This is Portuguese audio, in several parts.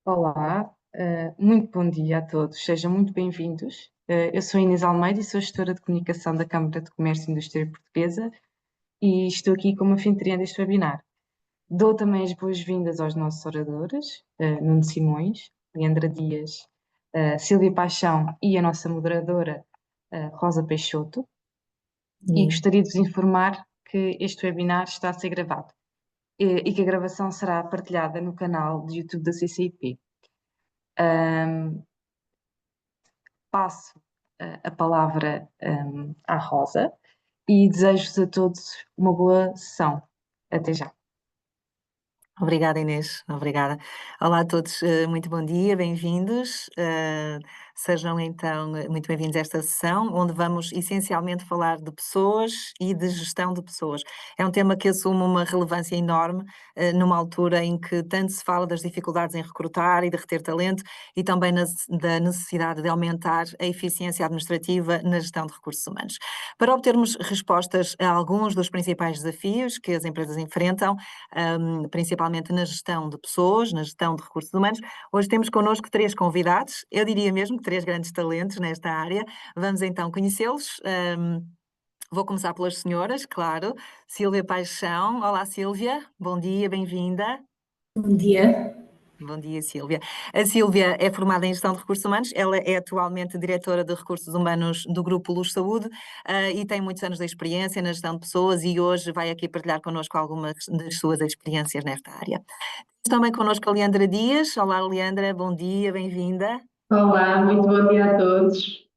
Olá, muito bom dia a todos, sejam muito bem-vindos. Eu sou Inês Almeida e sou gestora de comunicação da Câmara de Comércio e Indústria Portuguesa e estou aqui como anfitriã deste webinar. Dou também as boas-vindas aos nossos oradores, Nuno Simões, Leandra Dias, Sílvia Paixão e a nossa moderadora, Rosa Peixoto, e gostaria de vos informar que este webinar está a ser gravado e que a gravação será partilhada no canal de YouTube da CCIP. Passo a palavra à Rosa e desejo-vos a todos uma boa sessão. Até já. Obrigada, Inês. Obrigada. Olá a todos, muito bom dia, bem-vindos. Sejam então muito bem-vindos a esta sessão, onde vamos essencialmente falar de pessoas e de gestão de pessoas. É um tema que assume uma relevância enorme, numa altura em que tanto se fala das dificuldades em recrutar e de reter talento e também da necessidade de aumentar a eficiência administrativa na gestão de recursos humanos. Para obtermos respostas a alguns dos principais desafios que as empresas enfrentam, principalmente na gestão de pessoas, na gestão de recursos humanos. Hoje temos connosco 3 convidados, eu diria mesmo que 3 grandes talentos nesta área. Vamos então conhecê-los. Vou começar pelas senhoras, claro. Sílvia Paixão. Olá, Sílvia. Bom dia, bem-vinda. Bom dia. Bom dia, Sílvia. A Sílvia é formada em Gestão de Recursos Humanos, ela é atualmente diretora de Recursos Humanos do Grupo Luz Saúde e tem muitos anos de experiência na gestão de pessoas e hoje vai aqui partilhar connosco algumas das suas experiências nesta área. Temos também connosco a Leandra Dias. Olá, Leandra, bom dia, bem-vinda. Olá, muito bom dia a todos.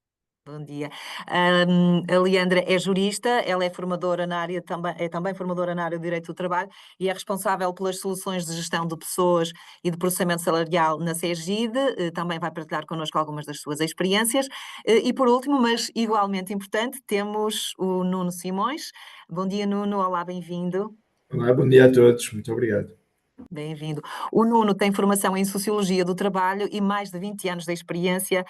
Bom dia. A Leandra é jurista, ela é formadora na área, é também formadora na área do Direito do Trabalho e é responsável pelas soluções de gestão de pessoas e de processamento salarial na CEGID, também vai partilhar connosco algumas das suas experiências. E por último, mas igualmente importante, temos o Nuno Simões. Bom dia, Nuno, olá, bem-vindo. Olá, bom dia a todos, muito obrigado. Bem-vindo. O Nuno tem formação em Sociologia do Trabalho e mais de 20 anos de experiência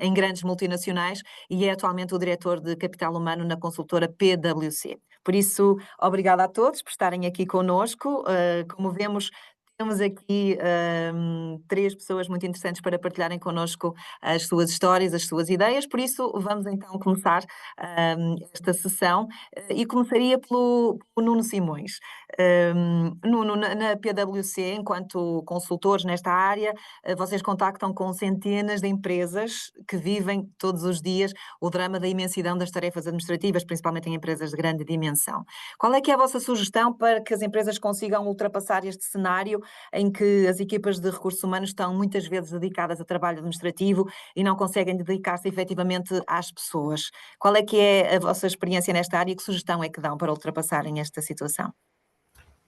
em grandes multinacionais e é atualmente o diretor de Capital Humano na consultora PwC. Por isso, obrigada a todos por estarem aqui conosco. Como vemos, temos aqui 3 pessoas muito interessantes para partilharem connosco as suas histórias, as suas ideias, por isso vamos então começar esta sessão e começaria pelo Nuno Simões. Nuno, na PwC, enquanto consultores nesta área, vocês contactam com centenas de empresas que vivem todos os dias o drama da imensidão das tarefas administrativas, principalmente em empresas de grande dimensão. Qual é que é a vossa sugestão para que as empresas consigam ultrapassar este cenário em que as equipas de recursos humanos estão muitas vezes dedicadas a trabalho administrativo e não conseguem dedicar-se efetivamente às pessoas? Qual é que é a vossa experiência nesta área e que sugestão é que dão para ultrapassarem esta situação?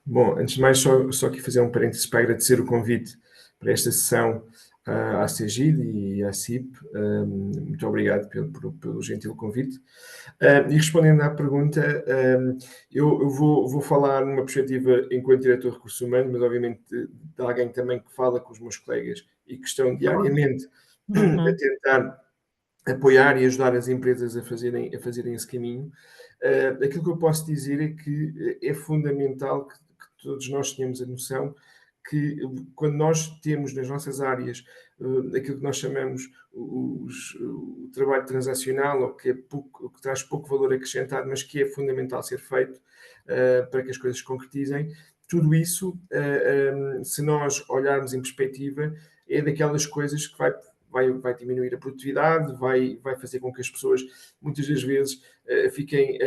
Bom, antes de mais, só aqui fazer um parênteses para agradecer o convite para esta sessão à CEGID e à CIP. Muito obrigado pelo gentil convite. E respondendo à pergunta, eu vou falar numa perspectiva enquanto diretor de recursos humanos, mas obviamente de alguém também que fala com os meus colegas e que estão diariamente a tentar apoiar e ajudar as empresas a fazerem esse caminho. Aquilo que eu posso dizer é que é fundamental que todos nós tenhamos a noção que quando nós temos nas nossas áreas aquilo que nós chamamos o trabalho transacional, ou que traz pouco valor acrescentado, mas que é fundamental ser feito para que as coisas se concretizem, tudo isso, se nós olharmos em perspectiva, é daquelas coisas que vai diminuir a produtividade, vai fazer com que as pessoas, muitas das vezes, fiquem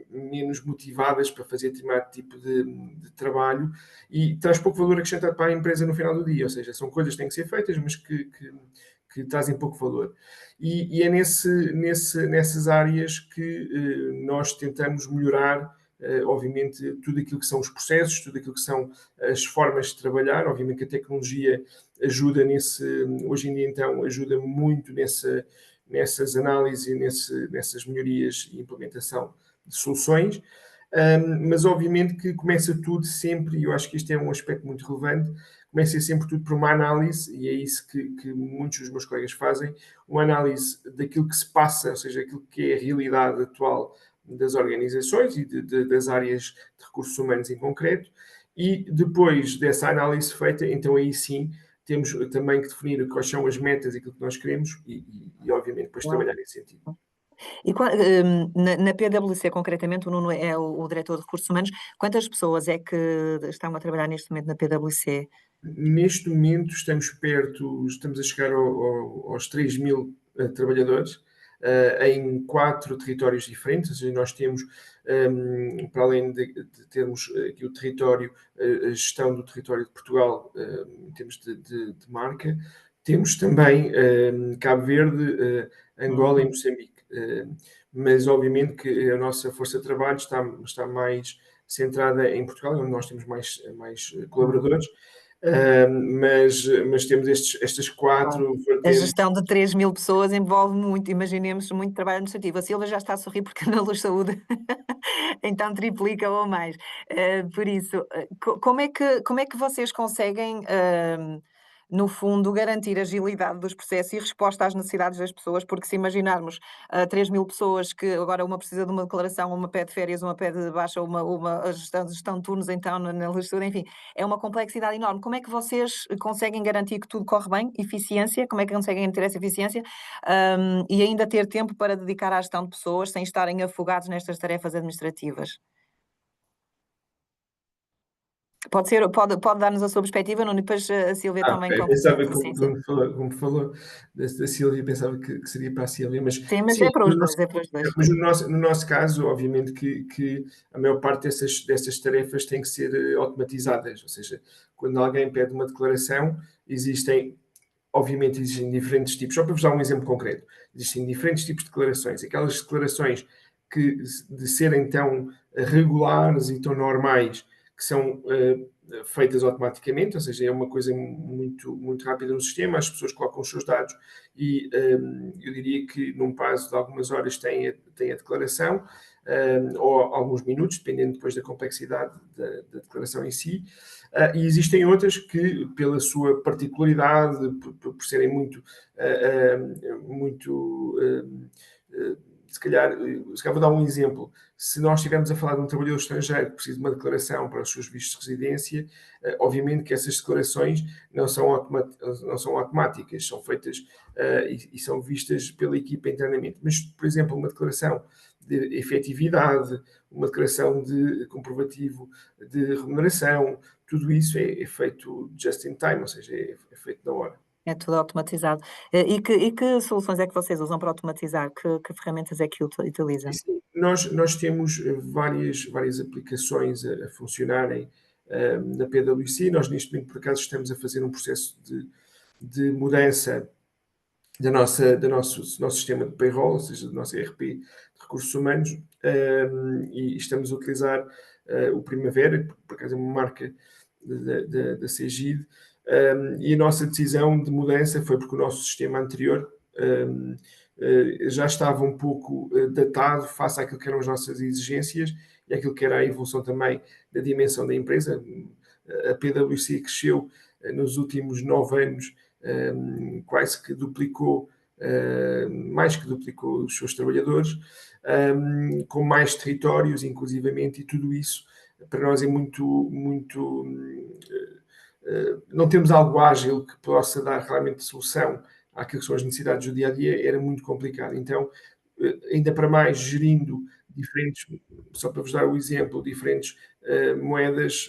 menos motivadas para fazer determinado tipo de trabalho e traz pouco valor acrescentado para a empresa no final do dia. Ou seja, são coisas que têm que ser feitas, mas que trazem pouco valor. E é nessas áreas que nós tentamos melhorar, obviamente, tudo aquilo que são os processos, tudo aquilo que são as formas de trabalhar. Obviamente que a tecnologia ajuda hoje em dia então, ajuda muito nessas análises e nessas melhorias e implementação de soluções, mas obviamente que começa tudo sempre, e eu acho que isto é um aspecto muito relevante, começa sempre tudo por uma análise, e é isso que muitos dos meus colegas fazem, uma análise daquilo que se passa, ou seja, aquilo que é a realidade atual das organizações e das áreas de recursos humanos em concreto, e depois dessa análise feita, então aí sim temos também que definir quais são as metas e aquilo que nós queremos e obviamente, depois Claro. trabalhar nesse sentido. E na PwC, concretamente, o Nuno é o diretor de recursos humanos. Quantas pessoas é que estão a trabalhar neste momento na PwC? Neste momento estamos a chegar aos 3.000 trabalhadores em 4 territórios diferentes, ou seja, nós temos, para além de termos aqui o território, a gestão do território de Portugal em termos de marca, temos também Cabo Verde, Angola e Moçambique. Mas obviamente que a nossa força de trabalho está mais centrada em Portugal, onde nós temos mais colaboradores. Mas temos estas 4 A vertentes. gestão de 3.000 pessoas envolve muito, imaginemos, muito trabalho administrativo. A Silvia já está a sorrir porque na Luz Saúde então triplica ou mais. Por isso, como é que vocês conseguem, no fundo, garantir agilidade dos processos e resposta às necessidades das pessoas? Porque se imaginarmos 3.000 pessoas que agora uma precisa de uma declaração, uma pede férias, uma pede baixa, uma a gestão de turnos então na Luz Saúde, enfim, é uma complexidade enorme. Como é que vocês conseguem garantir que tudo corre bem? Eficiência? Como é que conseguem ter essa eficiência? E ainda ter tempo para dedicar à gestão de pessoas sem estarem afogados nestas tarefas administrativas? Pode dar-nos a sua perspectiva, Nuno, e depois a Silvia também Ok. complementa. Pensava, Sim, sim. como falou da Sílvia, pensava que seria para a Sílvia, mas Sim, mas sim, é para os dois, é para os dois. mas no nosso caso, obviamente que a maior parte dessas tarefas têm que ser automatizadas, ou seja, quando alguém pede uma declaração, obviamente existem diferentes tipos, só para vos dar um exemplo concreto, existem diferentes tipos de declarações, aquelas declarações que de serem tão regulares e tão normais, que são feitas automaticamente, ou seja, é uma coisa muito, muito rápida no sistema, as pessoas colocam os seus dados e eu diria que num prazo de algumas horas têm a declaração, ou alguns minutos, dependendo depois da complexidade da declaração em si. E existem outras que, pela sua particularidade, por serem muito, se calhar vou dar um exemplo. Se nós estivermos a falar de um trabalhador estrangeiro que precisa de uma declaração para os seus vistos de residência, obviamente que essas declarações não são automáticas, são feitas e são vistas pela equipa internamente. Mas, por exemplo, uma declaração de efetividade, uma declaração de comprovativo de remuneração, tudo isso é feito just in time, ou seja, é feito na hora. É tudo automatizado. E que soluções é que vocês usam para automatizar? Que ferramentas é que utilizam? Sim, nós temos várias aplicações a funcionarem na PwC. Nós, neste momento, por acaso, estamos a fazer um processo de mudança do nosso sistema de payroll, ou seja, do nosso ERP de recursos humanos, e estamos a utilizar o Primavera, que por acaso é uma marca da Cegid, e a nossa decisão de mudança foi porque o nosso sistema anterior já estava um pouco datado face àquilo que eram as nossas exigências e àquilo que era a evolução também da dimensão da empresa. A PwC cresceu nos últimos 9 anos, quase que duplicou, mais que duplicou os seus trabalhadores, com mais territórios, inclusivamente, e tudo isso para nós é muito não temos algo ágil que possa dar realmente solução àquilo que são as necessidades do dia a dia, era muito complicado. Então, ainda para mais gerindo diferentes, só para vos dar o exemplo, diferentes moedas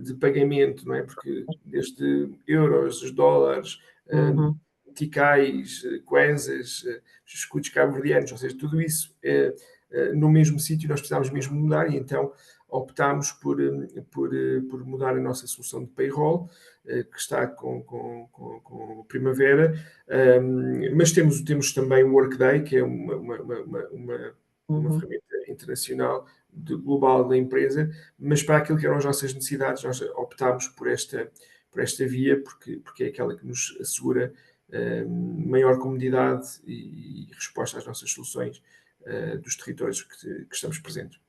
de pagamento, não é? Porque desde euros, os dólares, ticais, kwanzas, os escudos cabo-verdianos, ou seja, tudo isso no mesmo sítio nós precisávamos mesmo mudar e então optámos por mudar a nossa solução de payroll, que está com Primavera, mas temos também o Workday, que é uma ferramenta internacional global da empresa, mas para aquilo que eram as nossas necessidades, nós optámos por esta via, porque é aquela que nos assegura maior comodidade e resposta às nossas soluções dos territórios que estamos presentes.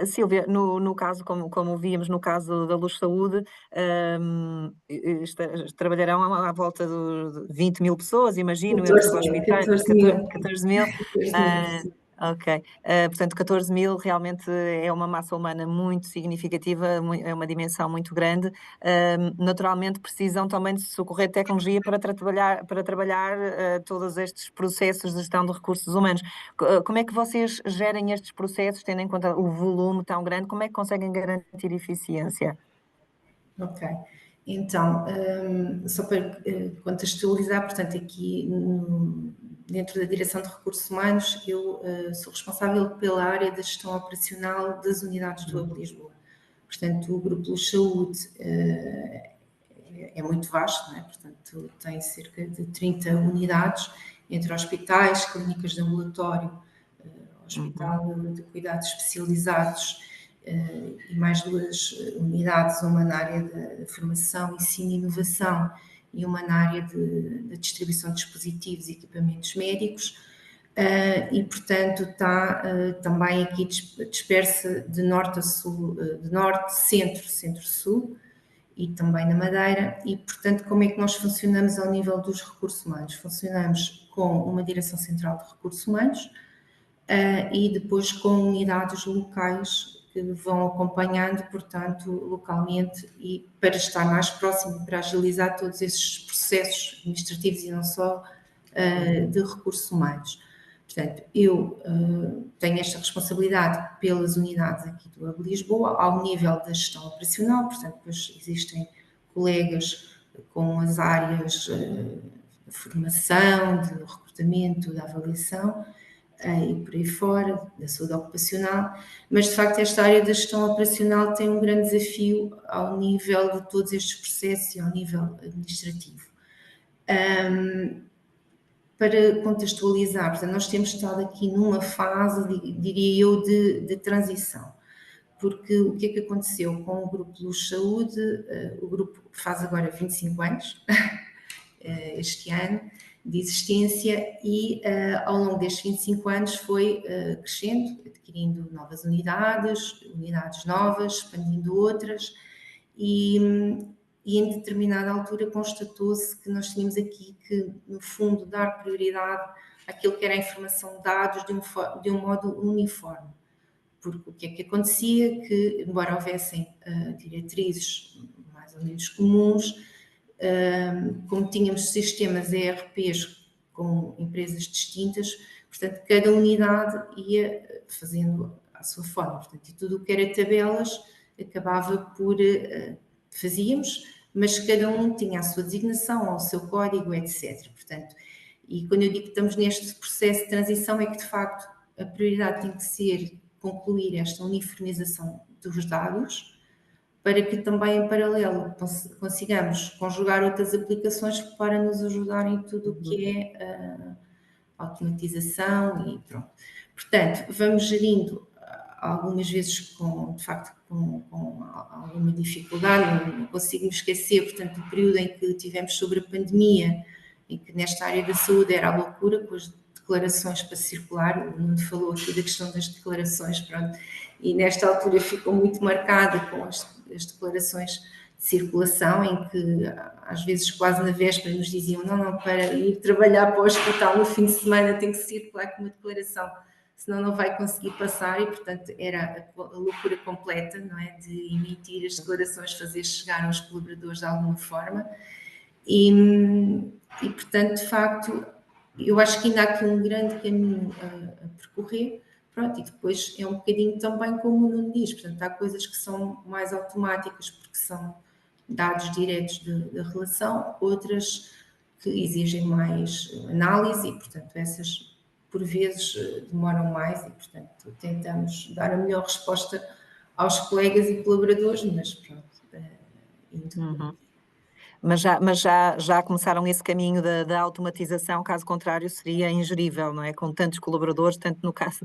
Sílvia, no caso, como víamos no caso da Luz Saúde, trabalharão à volta de 20.000 pessoas, imagino, entre os 14.000, hospitais, 14.000. 14.000. Ok. Portanto, 14 mil realmente é uma massa humana muito significativa, é uma dimensão muito grande. Naturalmente precisam também de socorrer tecnologia para trabalhar todos estes processos de gestão de recursos humanos. Como é que vocês gerem estes processos, tendo em conta o volume tão grande? Como é que conseguem garantir eficiência? Ok. Então, só para contextualizar, portanto, aqui dentro da Direção de Recursos Humanos, eu sou responsável pela área da gestão operacional das unidades do Hub Lisboa. Portanto, o Grupo Luz Saúde é muito vasto, não é? Portanto, tem cerca de 30 unidades, entre hospitais, clínicas de ambulatório, hospital de cuidados especializados, e mais 2 unidades, uma na área da formação, ensino e inovação e uma na área da distribuição de dispositivos e equipamentos médicos, e portanto está também aqui dispersa de norte a sul, de norte, centro, centro-sul e também na Madeira. E portanto, como é que nós funcionamos ao nível dos recursos humanos? Funcionamos com uma direção central de recursos humanos, e depois com unidades locais que vão acompanhando, portanto, localmente, e para estar mais próximo, para agilizar todos esses processos administrativos e não só de recursos humanos. Portanto, eu tenho esta responsabilidade pelas unidades aqui do Hub Lisboa, ao nível da gestão operacional, portanto, depois existem colegas com as áreas de formação, de recrutamento, da avaliação, e por aí fora, da saúde ocupacional, mas de facto esta área da gestão operacional tem um grande desafio ao nível de todos estes processos e ao nível administrativo. Para contextualizar, portanto, nós temos estado aqui numa fase, diria eu, de transição, porque o que é que aconteceu com o Grupo Luz Saúde? O grupo faz agora 25 anos, este ano, de existência, e ao longo destes 25 anos foi crescendo, adquirindo novas unidades novas, expandindo outras, e em determinada altura constatou-se que nós tínhamos aqui que, no fundo, dar prioridade àquilo que era a informação de dados de um modo uniforme. Porque o que é que acontecia? Que, embora houvessem diretrizes mais ou menos comuns, como tínhamos sistemas ERPs com empresas distintas, portanto, cada unidade ia fazendo à sua forma. Portanto, e tudo o que era tabelas acabava por... fazíamos, mas cada um tinha a sua designação, o seu código, etc. Portanto, e quando eu digo que estamos neste processo de transição, é que, de facto, a prioridade tem que ser concluir esta uniformização dos dados, para que também, em paralelo, consigamos conjugar outras aplicações para nos ajudarem em tudo o que é automatização e pronto. Portanto, vamos gerindo algumas vezes de facto, com alguma dificuldade, não consigo me esquecer, portanto, do período em que tivemos sobre a pandemia, em que nesta área da saúde era a loucura, com as declarações para circular, o Nuno falou aqui da questão das declarações, pronto, e nesta altura ficou muito marcada com as declarações de circulação, em que às vezes quase na véspera nos diziam não, para ir trabalhar para o hospital no fim de semana tem que circular com uma declaração, senão não vai conseguir passar, e portanto era a loucura completa, não é, de emitir as declarações, fazer chegar aos colaboradores de alguma forma, e portanto, de facto, eu acho que ainda há aqui um grande caminho a percorrer. Pronto, e depois é um bocadinho também como o Nuno diz, portanto, há coisas que são mais automáticas porque são dados diretos da relação, outras que exigem mais análise e, portanto, essas por vezes demoram mais e, portanto, tentamos dar a melhor resposta aos colegas e colaboradores, mas pronto, Mas já começaram esse caminho da automatização, caso contrário seria ingerível, não é? Com tantos colaboradores, tanto no caso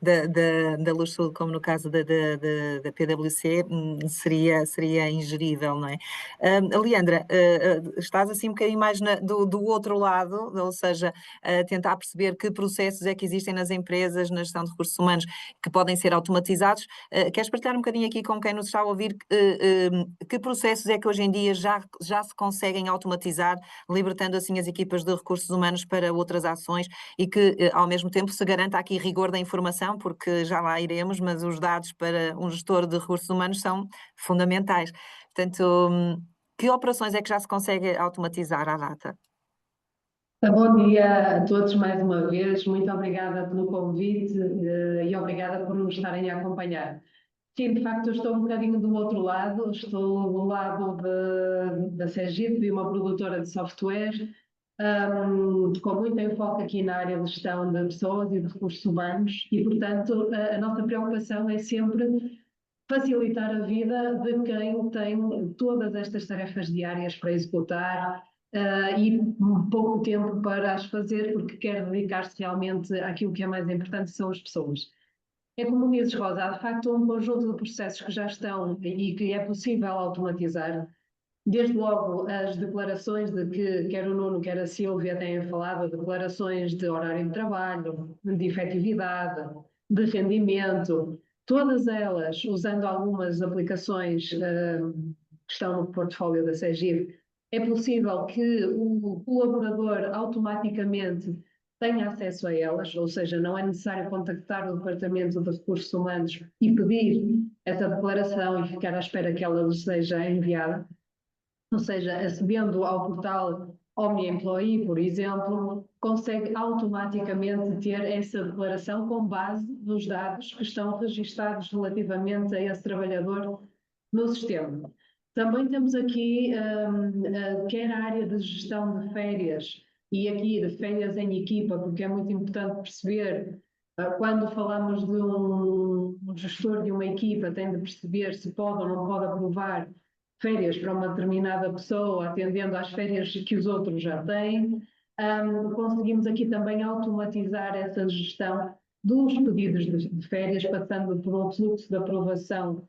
da Luz Saúde como no caso da PwC, seria ingerível, não é? Leandra, estás assim um bocadinho mais do outro lado, ou seja, tentar perceber que processos é que existem nas empresas, na gestão de recursos humanos, que podem ser automatizados. Queres partilhar um bocadinho aqui com quem nos está a ouvir que processos é que hoje em dia já se conseguem automatizar, libertando assim as equipas de recursos humanos para outras ações e que, ao mesmo tempo, se garanta aqui rigor da informação, porque já lá iremos, mas os dados para um gestor de recursos humanos são fundamentais. Portanto, que operações é que já se consegue automatizar à data? Bom dia a todos mais uma vez, muito obrigada pelo convite e obrigada por nos estarem a acompanhar. Sim, de facto, eu estou um bocadinho do outro lado, estou do lado da Sergipe, de uma produtora de software, com muito enfoque aqui na área de gestão de pessoas e de recursos humanos e, portanto, a nossa preocupação é sempre facilitar a vida de quem tem todas estas tarefas diárias para executar e pouco tempo para as fazer porque quer dedicar-se realmente àquilo que é mais importante, são as pessoas. É como dizes, Rosa, há de facto um conjunto de processos que já estão e que é possível automatizar. Desde logo as declarações de que quer o Nuno, quer a Sílvia têm falado, declarações de horário de trabalho, de efetividade, de rendimento, todas elas usando algumas aplicações que estão no portfólio da Sergipe. É possível que o colaborador automaticamente tenha acesso a elas, ou seja, não é necessário contactar o Departamento de Recursos Humanos e pedir essa declaração e ficar à espera que ela lhes seja enviada. Ou seja, acedendo ao portal OmniEmployee, por exemplo, consegue automaticamente ter essa declaração com base nos dados que estão registados relativamente a esse trabalhador no sistema. Também temos aqui quer a área de gestão de férias e aqui de férias em equipa, porque é muito importante perceber quando falamos de um gestor de uma equipa, tem de perceber se pode ou não pode aprovar férias para uma determinada pessoa, atendendo às férias que os outros já têm. Conseguimos aqui também automatizar essa gestão dos pedidos de férias, passando por um fluxo de aprovação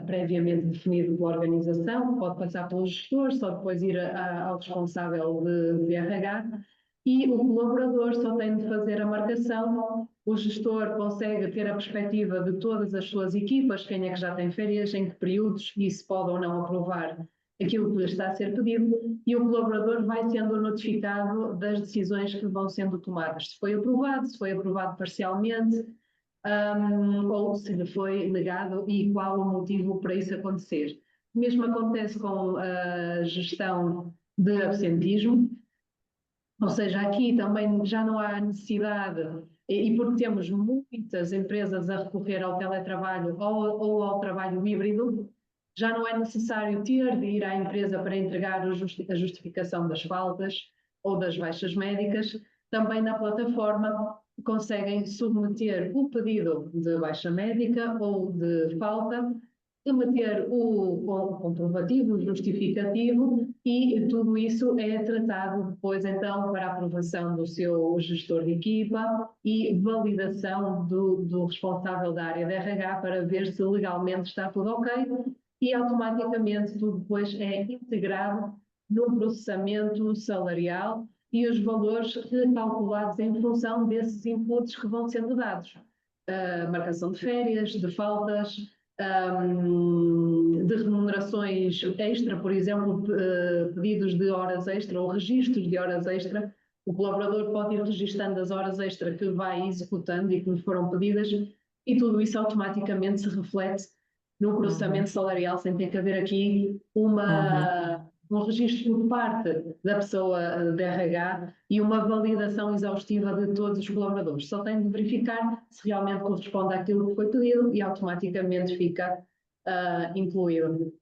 previamente definido pela organização, pode passar pelo gestor, só depois ir ao responsável de RH, e o colaborador só tem de fazer a marcação, o gestor consegue ter a perspectiva de todas as suas equipas, quem é que já tem férias, em que períodos, e se pode ou não aprovar aquilo que lhe está a ser pedido, e o colaborador vai sendo notificado das decisões que vão sendo tomadas, se foi aprovado parcialmente, ou se lhe foi negado e qual o motivo para isso acontecer. O mesmo acontece com a gestão de absentismo, ou seja, aqui também já não há necessidade, e porque temos muitas empresas a recorrer ao teletrabalho ou ao trabalho híbrido, já não é necessário ter de ir à empresa para entregar a justificação das faltas ou das baixas médicas. Também na plataforma conseguem submeter o pedido de baixa médica ou de falta, meter o comprovativo, o justificativo, e tudo isso é tratado depois então para aprovação do seu gestor de equipa e validação do responsável da área de RH para ver se legalmente está tudo ok, e automaticamente tudo depois é integrado no processamento salarial e os valores recalculados em função desses inputs que vão sendo dados. Marcação de férias, de faltas, de remunerações extra, por exemplo, pedidos de horas extra ou registros de horas extra. O colaborador pode ir registando as horas extra que vai executando e que lhe foram pedidas, e tudo isso automaticamente se reflete no processamento salarial, sem ter que haver aqui um registro por parte da pessoa de RH e uma validação exaustiva de todos os colaboradores. Só tem de verificar se realmente corresponde àquilo que foi pedido e automaticamente fica incluído.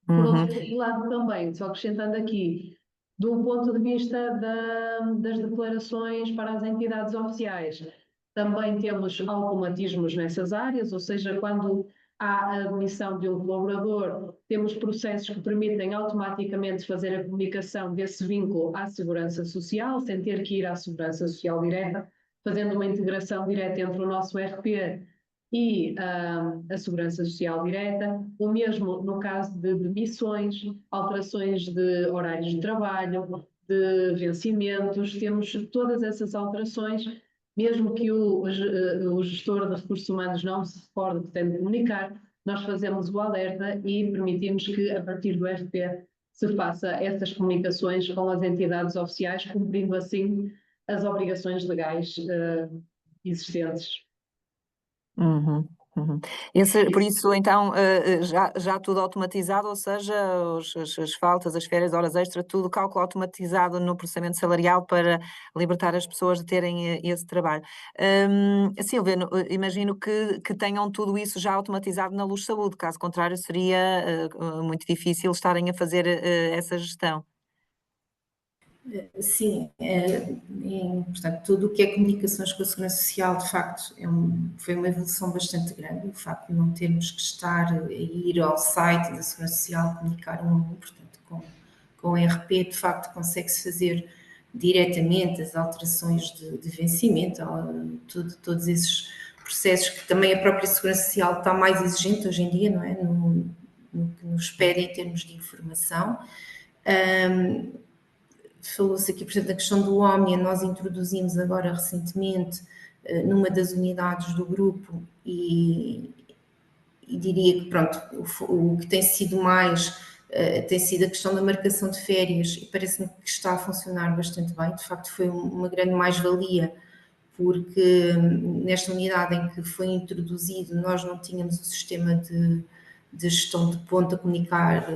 Por outro lado também, só acrescentando aqui, do ponto de vista das declarações para as entidades oficiais, também temos automatismos nessas áreas, ou seja, quando há a admissão de um colaborador, temos processos que permitem automaticamente fazer a comunicação desse vínculo à Segurança Social, sem ter que ir à Segurança Social direta, fazendo uma integração direta entre o nosso RP e a Segurança Social direta. O mesmo no caso de demissões, alterações de horários de trabalho, de vencimentos, temos todas essas alterações. Mesmo que o gestor de recursos humanos não se recorde que tem de comunicar, nós fazemos o alerta e permitimos que, a partir do RP, se faça essas comunicações com as entidades oficiais, cumprindo assim as obrigações legais existentes. Uhum, uhum. Por isso, então, já tudo automatizado, ou seja, as faltas, as férias, horas extra, tudo cálculo automatizado no processamento salarial para libertar as pessoas de terem esse trabalho. Silvia, imagino que tenham tudo isso já automatizado na Luz Saúde, caso contrário seria muito difícil estarem a fazer essa gestão. Sim, portanto, tudo o que é comunicações com a Segurança Social, de facto, foi uma evolução bastante grande. O facto de não termos que estar a ir ao site da Segurança Social, comunicar um a um, portanto, com o ERP, de facto, consegue-se fazer diretamente as alterações de vencimento, todos esses processos que também a própria Segurança Social está mais exigente hoje em dia, não é? No que nos pede em termos de informação. Falou-se aqui, por exemplo, da questão do Omnia, nós introduzimos agora recentemente numa das unidades do grupo e diria que, pronto, o que tem sido mais tem sido a questão da marcação de férias e parece-me que está a funcionar bastante bem. De facto, foi uma grande mais-valia, porque nesta unidade em que foi introduzido, nós não tínhamos o sistema de gestão de ponto a comunicar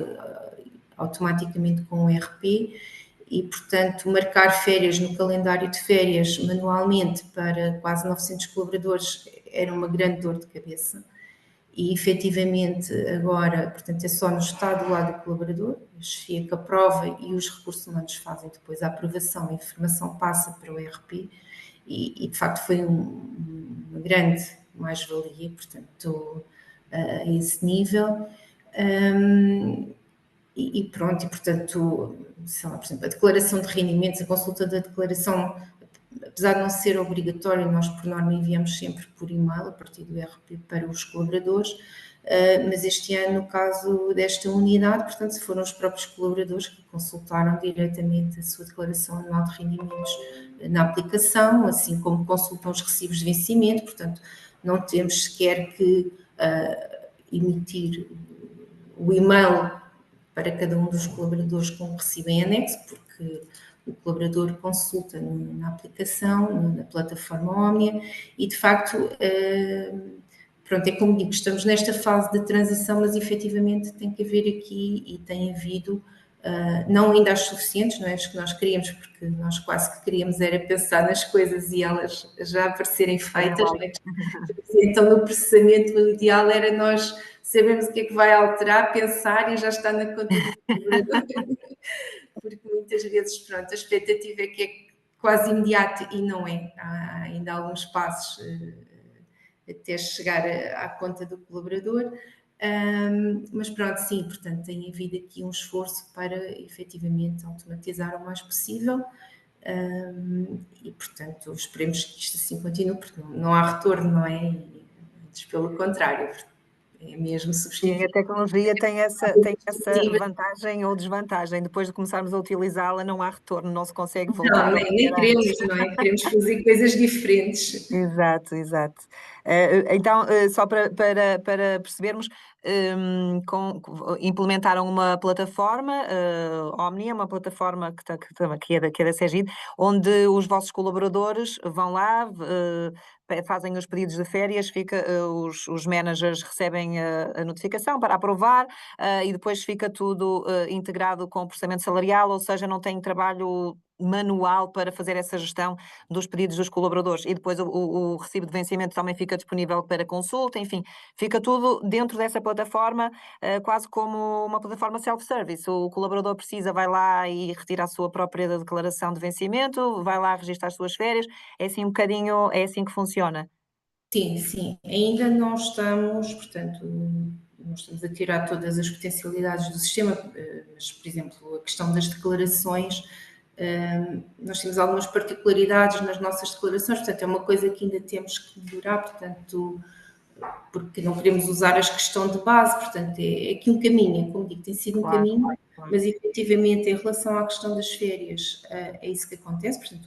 automaticamente com o ERP e, portanto, marcar férias no calendário de férias manualmente para quase 900 colaboradores era uma grande dor de cabeça. E, efetivamente, agora, portanto, é só no estado do lado do colaborador, a chefia que aprova e os recursos humanos fazem depois a aprovação, a informação passa para o ERP e de facto, foi uma grande mais-valia, portanto, a esse nível. E pronto, e portanto, sei lá, por exemplo, a declaração de rendimentos, a consulta da declaração, apesar de não ser obrigatório, nós por norma enviamos sempre por e-mail a partir do ERP para os colaboradores, mas este ano, no caso desta unidade, portanto, foram os próprios colaboradores que consultaram diretamente a sua declaração anual de rendimentos na aplicação, assim como consultam os recibos de vencimento, portanto, não temos sequer que emitir o e-mail para cada um dos colaboradores com o recibo em anexo, porque o colaborador consulta na aplicação, na plataforma Omnia, e de facto, pronto, é como digo, estamos nesta fase de transição, mas efetivamente tem que haver aqui, e tem havido, não ainda as suficientes, não é as que nós queríamos, porque nós quase que queríamos era pensar nas coisas e elas já aparecerem feitas, né? Então no processamento o ideal era nós sabemos o que é que vai alterar, pensar e já está na conta do colaborador. Porque muitas vezes, pronto, a expectativa é que é quase imediato e não é. Há ainda alguns passos até chegar à conta do colaborador. Mas pronto, sim, portanto, tem havido aqui um esforço para efetivamente automatizar o mais possível. E portanto, esperemos que isto assim continue, porque não há retorno, não é? Antes pelo contrário, é mesmo substituir. Sim, a tecnologia tem essa vantagem ou desvantagem. Depois de começarmos a utilizá-la, não há retorno, não se consegue voltar. Não, nem queremos, não é? Queremos fazer coisas diferentes. Exato, exato. Então, só para percebermos, implementaram uma plataforma, Omnia, uma plataforma que é da Segid, onde os vossos colaboradores vão lá, fazem os pedidos de férias, os managers recebem a notificação para aprovar, e depois fica tudo integrado com o processamento salarial, ou seja, não tem trabalho manual para fazer essa gestão dos pedidos dos colaboradores, e depois o recibo de vencimento também fica disponível para consulta, enfim, fica tudo dentro dessa plataforma, quase como uma plataforma self-service. O colaborador vai lá e retira a sua própria declaração de vencimento, vai lá registrar as suas férias, é assim um bocadinho, é assim que funciona. Sim, sim, ainda não estamos, portanto, não estamos a tirar todas as potencialidades do sistema, mas, por exemplo, a questão das declarações, nós temos algumas particularidades nas nossas declarações, portanto, é uma coisa que ainda temos que melhorar, portanto, porque não queremos usar a questão de base, portanto, é aqui um caminho, como digo, tem sido um caminho, mas efetivamente, em relação à questão das férias, é isso que acontece, portanto,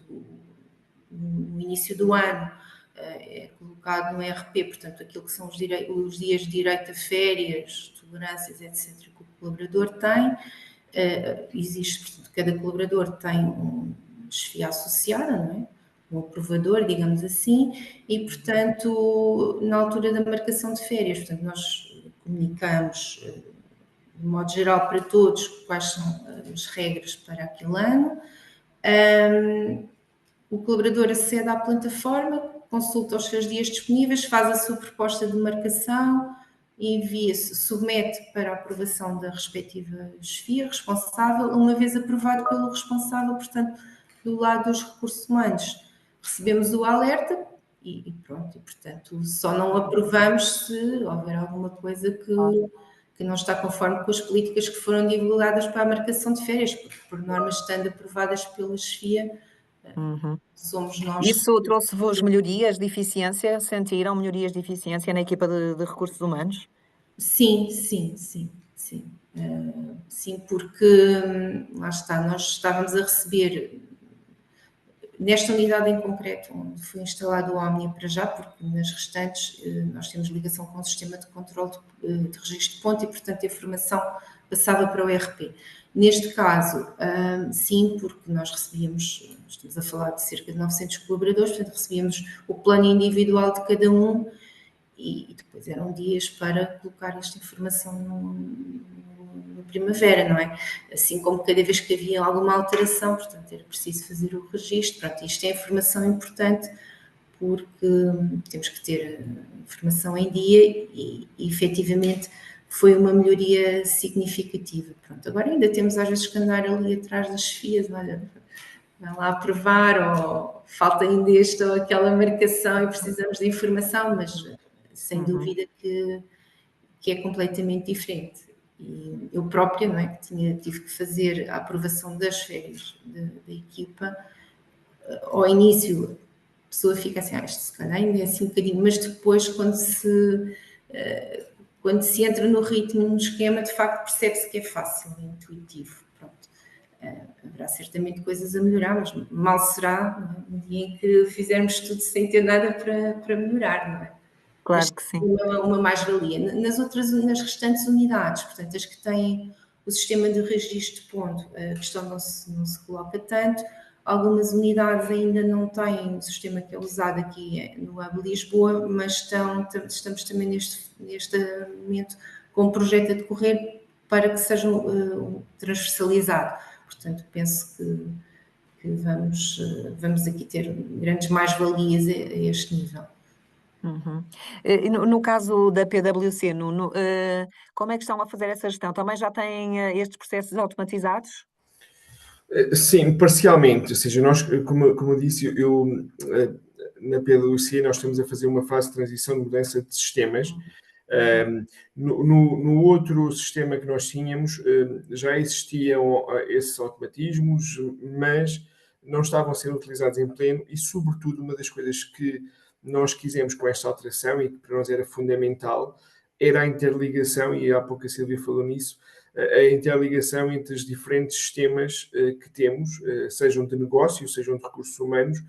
no início do ano, é colocado no ERP, portanto, aquilo que são os dias de direito a férias, tolerâncias, etc., que o colaborador tem. existe, portanto, cada colaborador tem um chefia associada, não é? Um aprovador, digamos assim, e, portanto, na altura da marcação de férias, portanto, nós comunicamos de modo geral para todos quais são as regras para aquele ano. O colaborador acede à plataforma, consulta os seus dias disponíveis, faz a sua proposta de marcação, envia-se, submete para a aprovação da respectiva chefia responsável. Uma vez aprovado pelo responsável, portanto, do lado dos recursos humanos, recebemos o alerta e pronto, e portanto só não aprovamos se houver alguma coisa que não está conforme com as políticas que foram divulgadas para a marcação de férias, porque por norma estando aprovadas pela chefia, somos nós. Isso trouxe-vos melhorias de eficiência? Sentiram melhorias de eficiência na equipa de recursos humanos? Sim, sim, sim, sim. Sim, porque lá está, nós estávamos a receber nesta unidade em concreto, onde foi instalado o Omnia para já, porque nas restantes nós temos ligação com o sistema de controle de registro de ponto e, portanto, a informação passava para o ERP. Neste caso, sim, porque nós recebíamos, estamos a falar de cerca de 900 colaboradores, portanto, recebíamos o plano individual de cada um e depois eram dias para colocar esta informação no Primavera, não é? Assim como cada vez que havia alguma alteração, portanto, era preciso fazer o registro. Pronto, isto é informação importante porque temos que ter a informação em dia e efetivamente foi uma melhoria significativa. Pronto, agora ainda temos às vezes que andar ali atrás das chefias, olha, vai lá aprovar ou falta ainda esta ou aquela marcação e precisamos de informação, mas sem dúvida que é completamente diferente. E eu própria, não é, que tive que fazer a aprovação das férias da equipa, ao início a pessoa fica assim, isto se calhar ainda é assim um bocadinho, mas depois quando se entra no ritmo, no esquema, de facto percebe-se que é fácil, é intuitivo. Pronto. Haverá certamente coisas a melhorar, mas mal será no dia em que fizermos tudo sem ter nada para melhorar, não é? Claro que sim. Uma mais-valia. Nas restantes unidades, portanto, as que têm o sistema de registro de ponto, a questão não se coloca tanto. Algumas unidades ainda não têm o sistema que é usado aqui no Hub Lisboa, mas estamos também neste momento com um projeto a decorrer para que seja transversalizado. Portanto, penso que vamos aqui ter grandes mais-valias a este nível. No caso da PwC, como é que estão a fazer essa gestão? Também já têm estes processos automatizados? Sim, parcialmente. Ou seja, nós, como eu disse, na PwC nós estamos a fazer uma fase de transição de mudança de sistemas. No outro sistema que nós tínhamos, já existiam esses automatismos, mas não estavam sendo utilizados em pleno e, sobretudo, uma das coisas que nós quisemos com esta alteração e que para nós era fundamental era a interligação, e há pouco a Silvia falou nisso, a interligação entre os diferentes sistemas que temos, sejam de negócio, sejam de recursos humanos,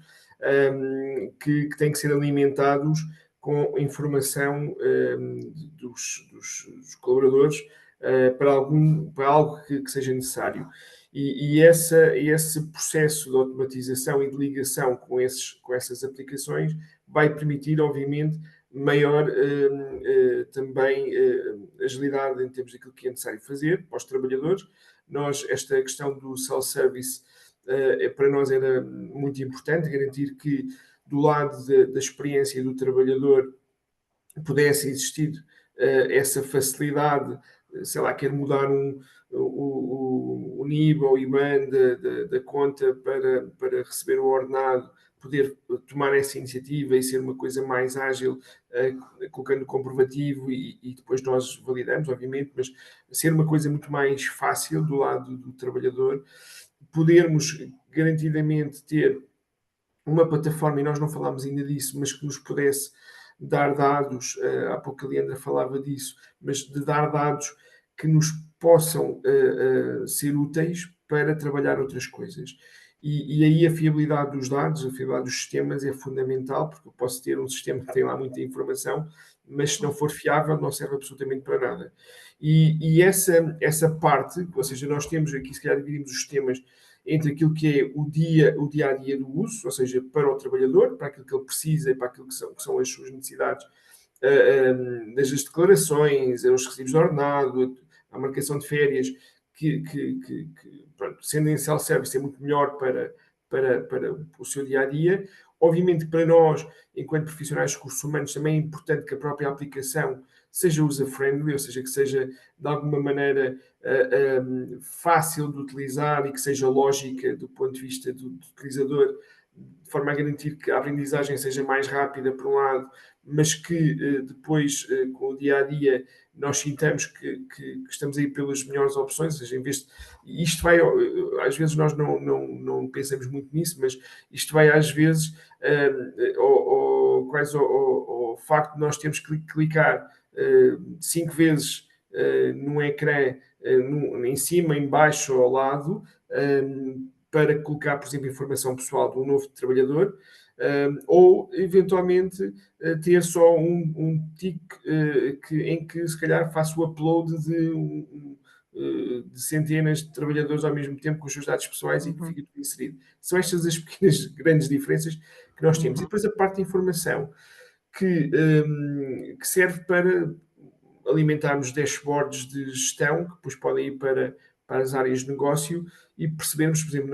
que têm que ser alimentados com informação dos colaboradores para algo que seja necessário. E esse processo de automatização e de ligação com essas aplicações vai permitir, obviamente, maior também agilidade em termos daquilo que é necessário fazer para os trabalhadores. Esta questão do self-service para nós era muito importante, garantir que do lado da experiência do trabalhador pudesse existir essa facilidade, sei lá, quer mudar o NIB ou o IBAN da conta para receber o ordenado, poder tomar essa iniciativa e ser uma coisa mais ágil, colocando o comprovativo e depois nós validamos, obviamente, mas ser uma coisa muito mais fácil do lado do trabalhador, podermos garantidamente ter uma plataforma, e nós não falámos ainda disso, mas que nos pudesse dar dados, há pouco a Leandra falava disso, mas de dar dados que nos possam ser úteis para trabalhar outras coisas. E aí a fiabilidade dos dados, a fiabilidade dos sistemas é fundamental, porque eu posso ter um sistema que tem lá muita informação, mas se não for fiável, não serve absolutamente para nada. E essa parte, ou seja, nós temos aqui, se calhar dividimos os temas entre aquilo que é o dia a dia do uso, ou seja, para o trabalhador, para aquilo que ele precisa e para aquilo que são as suas necessidades, desde as declarações, aos recibos de ordenado, à marcação de férias, pronto, sendo em self-service é muito melhor para o seu dia a dia. Obviamente, para nós, enquanto profissionais de recursos humanos, também é importante que a própria aplicação seja user-friendly, ou seja, que seja de alguma maneira fácil de utilizar e que seja lógica do ponto de vista do utilizador, de forma a garantir que a aprendizagem seja mais rápida, por um lado, mas que depois, com o dia-a-dia, nós sintamos que estamos aí pelas melhores opções, ou seja, em vez de, isto vai, às vezes nós não pensamos muito nisso, mas isto vai às vezes quase ao facto de nós termos que clicar 5 vezes num ecrã, em cima, em baixo ou ao lado, para colocar, por exemplo, informação pessoal de um novo trabalhador, ou eventualmente ter só um tique em que se calhar faço o upload de centenas de trabalhadores ao mesmo tempo com os seus dados pessoais e que fica tudo inserido. São estas as pequenas, grandes diferenças que nós temos. E depois a parte de informação que serve para alimentarmos dashboards de gestão, que depois podem ir para as áreas de negócio e percebermos, por exemplo,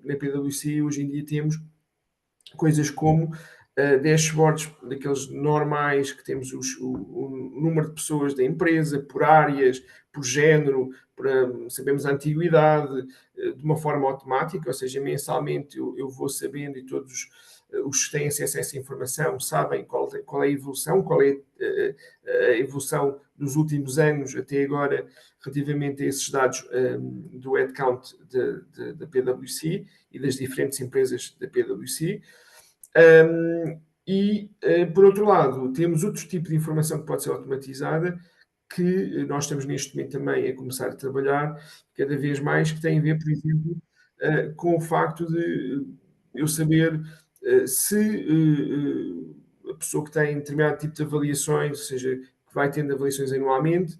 na PwC hoje em dia temos coisas como dashboards daqueles normais, que temos o número de pessoas da empresa, por áreas, por género, sabemos a antiguidade, de uma forma automática, ou seja, mensalmente eu vou sabendo e todos os que têm acesso a essa informação sabem qual é a evolução, qual é a evolução dos últimos anos até agora relativamente a esses dados do headcount da PwC e das diferentes empresas da PwC. Por outro lado, temos outro tipo de informação que pode ser automatizada, que nós estamos neste momento também a começar a trabalhar cada vez mais, que tem a ver, por exemplo, com o facto de eu saber se a pessoa que tem determinado tipo de avaliações, ou seja, que vai tendo avaliações anualmente,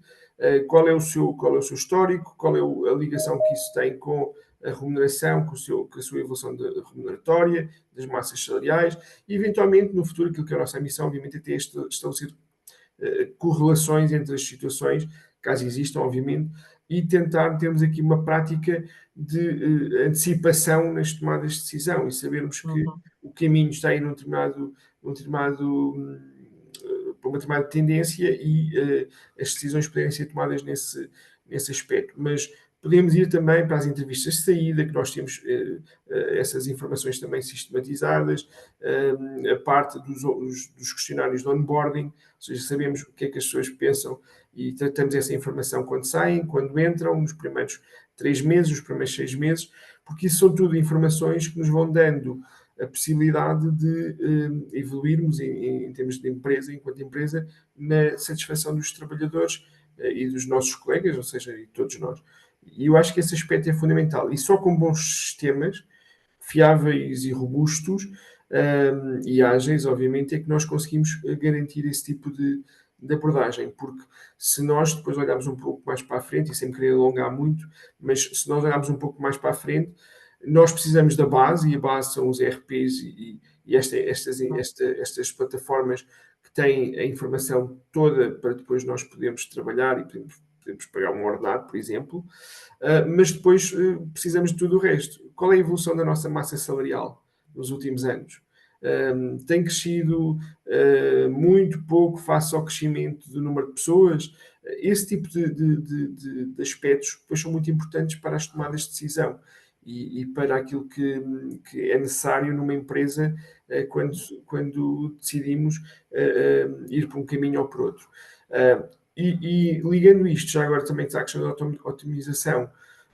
qual é o seu histórico, qual é a ligação que isso tem com a remuneração, com a sua evolução remuneratória, das massas salariais, e eventualmente no futuro aquilo que é a nossa missão, obviamente, é ter estabelecer correlações entre as situações, caso existam, obviamente, e tentar termos aqui uma prática de antecipação nas tomadas de decisão e sabermos que o caminho está aí por uma determinada tendência e as decisões poderem ser tomadas nesse aspecto. Mas podemos ir também para as entrevistas de saída, que nós temos essas informações também sistematizadas, a parte dos questionários de onboarding, ou seja, sabemos o que é que as pessoas pensam e tratamos essa informação quando saem, quando entram, nos primeiros 3 meses, os primeiros 6 meses, porque isso são tudo informações que nos vão dando a possibilidade de evoluirmos em termos de empresa, enquanto empresa, na satisfação dos trabalhadores e dos nossos colegas, ou seja, de todos nós. E eu acho que esse aspecto é fundamental. E só com bons sistemas, fiáveis e robustos e ágeis, obviamente, é que nós conseguimos garantir esse tipo de abordagem. Porque se nós depois olharmos um pouco mais para a frente, e sem querer alongar muito, mas se nós olharmos um pouco mais para a frente, nós precisamos da base, e a base são os ERPs e estas plataformas que têm a informação toda para depois nós podermos trabalhar e podemos pagar um ordenado, por exemplo, mas depois precisamos de tudo o resto. Qual é a evolução da nossa massa salarial nos últimos anos? Tem crescido muito pouco face ao crescimento do número de pessoas? Esse tipo de aspectos depois são muito importantes para as tomadas de decisão e para aquilo que é necessário numa empresa quando decidimos ir por um caminho ou por outro. E ligando isto, já agora também à questão da otimização,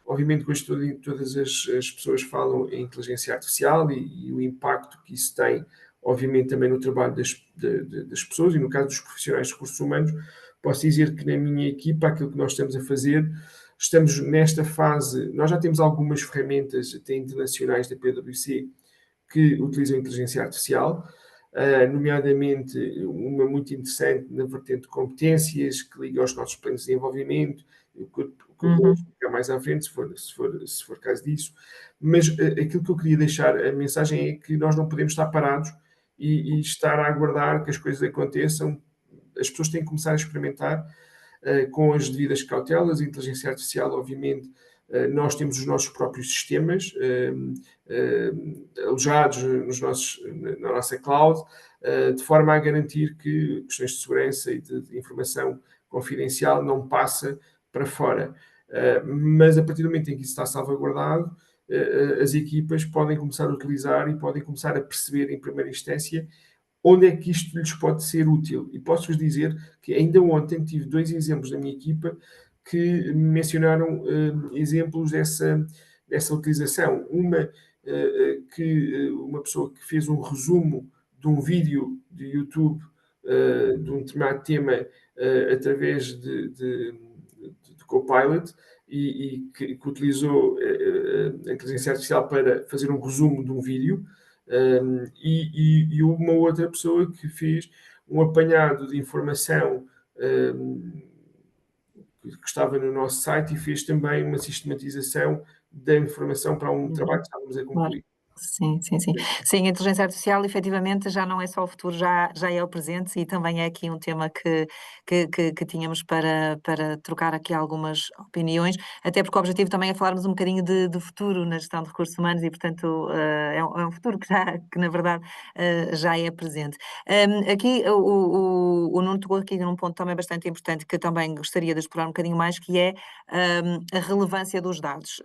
obviamente hoje todas as pessoas falam em inteligência artificial e o impacto que isso tem, obviamente também no trabalho das pessoas e no caso dos profissionais de recursos humanos, posso dizer que na minha equipa aquilo que nós estamos a fazer, estamos nesta fase, nós já temos algumas ferramentas até internacionais da PwC que utilizam a inteligência artificial, nomeadamente uma muito interessante na vertente de competências, que liga aos nossos planos de desenvolvimento, que eu vou explicar mais à frente, se for caso disso. Mas aquilo que eu queria deixar, a mensagem é que nós não podemos estar parados e estar a aguardar que as coisas aconteçam. As pessoas têm que começar a experimentar com as devidas cautelas. A inteligência artificial, obviamente, nós temos os nossos próprios sistemas alojados na nossa cloud, de forma a garantir que questões de segurança e de informação confidencial não passa para fora. Mas a partir do momento em que isso está salvaguardado, as equipas podem começar a utilizar e podem começar a perceber em primeira instância onde é que isto lhes pode ser útil. E posso-vos dizer que ainda ontem tive 2 exemplos da minha equipa que mencionaram exemplos dessa utilização. Uma pessoa que fez um resumo de um vídeo de YouTube de um determinado tema através de Copilot e que utilizou a inteligência artificial para fazer um resumo de um vídeo. E uma outra pessoa que fez um apanhado de informação que estava no nosso site e fez também uma sistematização da informação para um trabalho que estávamos a concluir. Sim. Sim, a inteligência artificial efetivamente já não é só o futuro, já é o presente, e também é aqui um tema que tínhamos para trocar aqui algumas opiniões, até porque o objetivo também é falarmos um bocadinho de futuro na gestão de recursos humanos e, portanto, é um futuro que na verdade já é presente. Aqui o Nuno tocou aqui num ponto também bastante importante que eu também gostaria de explorar um bocadinho mais, que é a relevância dos dados.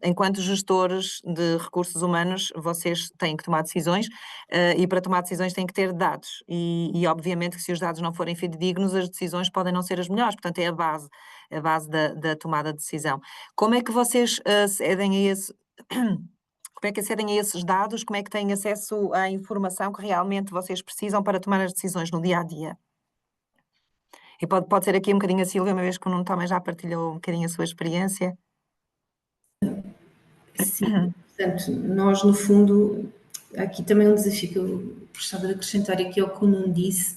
Enquanto gestores de recursos humanos, vocês têm que tomar decisões e para tomar decisões têm que ter dados e obviamente que se os dados não forem fidedignos, as decisões podem não ser as melhores, portanto é a base da tomada de decisão. Como é que vocês acedem a esse... Como é que acedem a esses dados? Como é que têm acesso à informação que realmente vocês precisam para tomar as decisões no dia-a-dia? E pode ser aqui um bocadinho a Sílvia, uma vez que o Nuno também já partilhou um bocadinho a sua experiência. Sim, portanto, nós no fundo, aqui também um desafio que eu gostava de acrescentar aqui ao que o Nuno disse,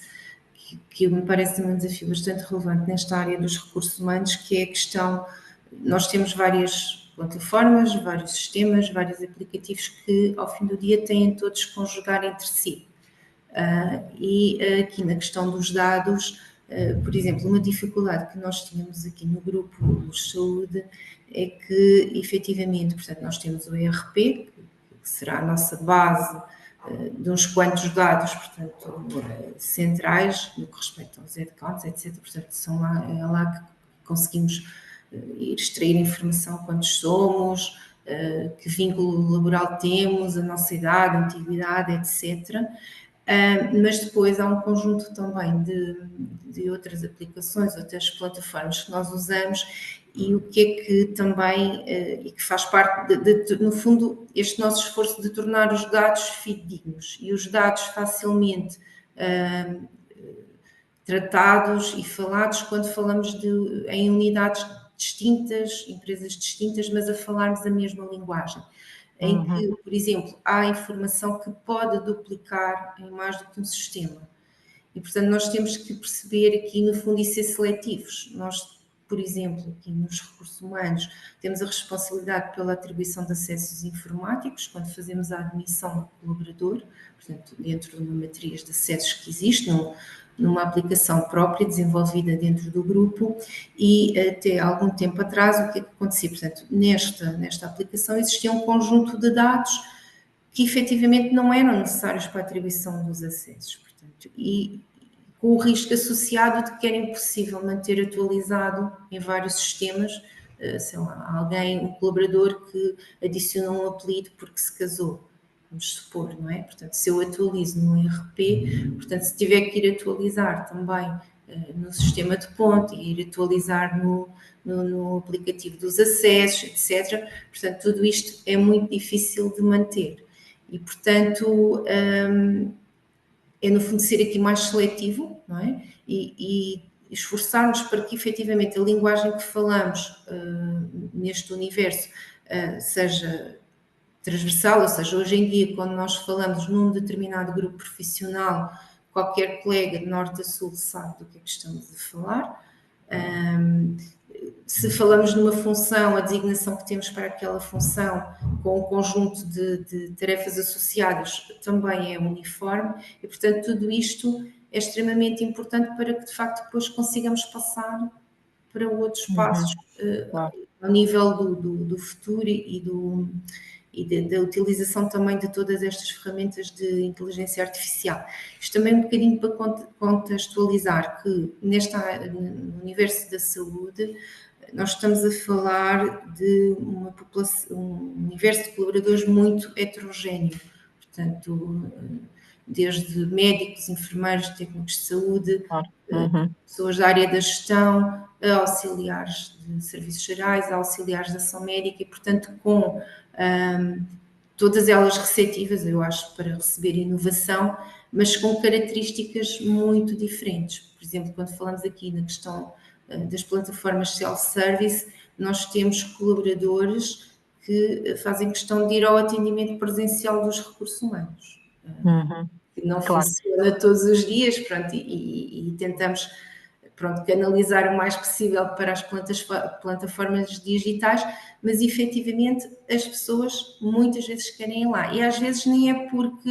que me parece também um desafio bastante relevante nesta área dos recursos humanos, que é a questão, nós temos várias plataformas, vários sistemas, vários aplicativos que ao fim do dia têm todos que conjugar entre si. E aqui na questão dos dados, por exemplo, uma dificuldade que nós tínhamos aqui no grupo Luz Saúde é que, efetivamente, portanto, nós temos o ERP, que será a nossa base de uns quantos dados, portanto, centrais, no que respeita aos headcounts, etc. Portanto, é lá que conseguimos ir extrair informação, quantos somos, que vínculo laboral temos, a nossa idade, antiguidade, etc. Mas depois há um conjunto também de outras aplicações, outras plataformas que nós usamos e o que é que também, e que faz parte, no fundo, este nosso esforço de tornar os dados fidedignos e os dados facilmente tratados e falados quando falamos em unidades distintas, empresas distintas, mas a falarmos a mesma linguagem. Em que, por exemplo, há informação que pode duplicar em mais do que um sistema. E, portanto, nós temos que perceber aqui, no fundo, e ser seletivos. Nós, por exemplo, aqui nos recursos humanos, temos a responsabilidade pela atribuição de acessos informáticos, quando fazemos a admissão do colaborador, portanto, dentro de uma matriz de acessos que existe, numa aplicação própria desenvolvida dentro do grupo, e até algum tempo atrás o que é que acontecia? Portanto, nesta aplicação existia um conjunto de dados que efetivamente não eram necessários para a atribuição dos acessos, portanto, e com o risco associado de que era impossível manter atualizado em vários sistemas, sei lá, um colaborador que adiciona um apelido porque se casou. Vamos supor, não é? Portanto, se eu atualizo no ERP, portanto, se tiver que ir atualizar também no sistema de ponte, ir atualizar no aplicativo dos acessos, etc. Portanto, tudo isto é muito difícil de manter. E, portanto, é no fundo ser aqui mais seletivo, não é? E esforçarmos para que efetivamente a linguagem que falamos neste universo seja transversal, ou seja, hoje em dia, quando nós falamos num determinado grupo profissional, qualquer colega de norte a sul sabe do que é que estamos a falar. Se falamos numa função, a designação que temos para aquela função, com um conjunto de tarefas associadas, também é uniforme, e portanto tudo isto é extremamente importante para que de facto depois consigamos passar para outros passos Claro. ao nível do futuro e da utilização também de todas estas ferramentas de inteligência artificial. Isto também um bocadinho para contextualizar que no universo da saúde nós estamos a falar de uma população, um universo de colaboradores muito heterogéneo, portanto, desde médicos, enfermeiros, técnicos de saúde, pessoas da área da gestão, a auxiliares de serviços gerais, a auxiliares de ação médica e, portanto, com todas elas receptivas, eu acho, para receber inovação, mas com características muito diferentes. Por exemplo, quando falamos aqui na questão das plataformas self-service, nós temos colaboradores que fazem questão de ir ao atendimento presencial dos recursos humanos. Que não funciona todos os dias, pronto, e tentamos canalizar o mais possível para as plataformas digitais, mas efetivamente as pessoas muitas vezes querem ir lá. E às vezes nem é porque,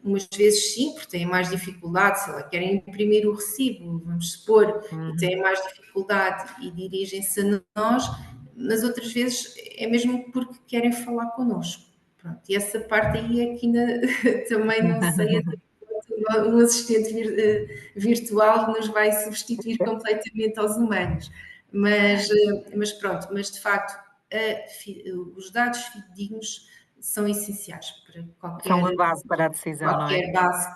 umas vezes sim, porque têm mais dificuldade, sei lá, querem imprimir o recibo, vamos supor, e têm mais dificuldade e dirigem-se a nós, mas outras vezes é mesmo porque querem falar connosco. Pronto, e essa parte aí é que ainda também não sei até um assistente virtual nos vai substituir completamente aos humanos. Mas pronto, mas de facto os dados fidedignos são essenciais para qualquer... São a base para a decisão, não é? Qualquer base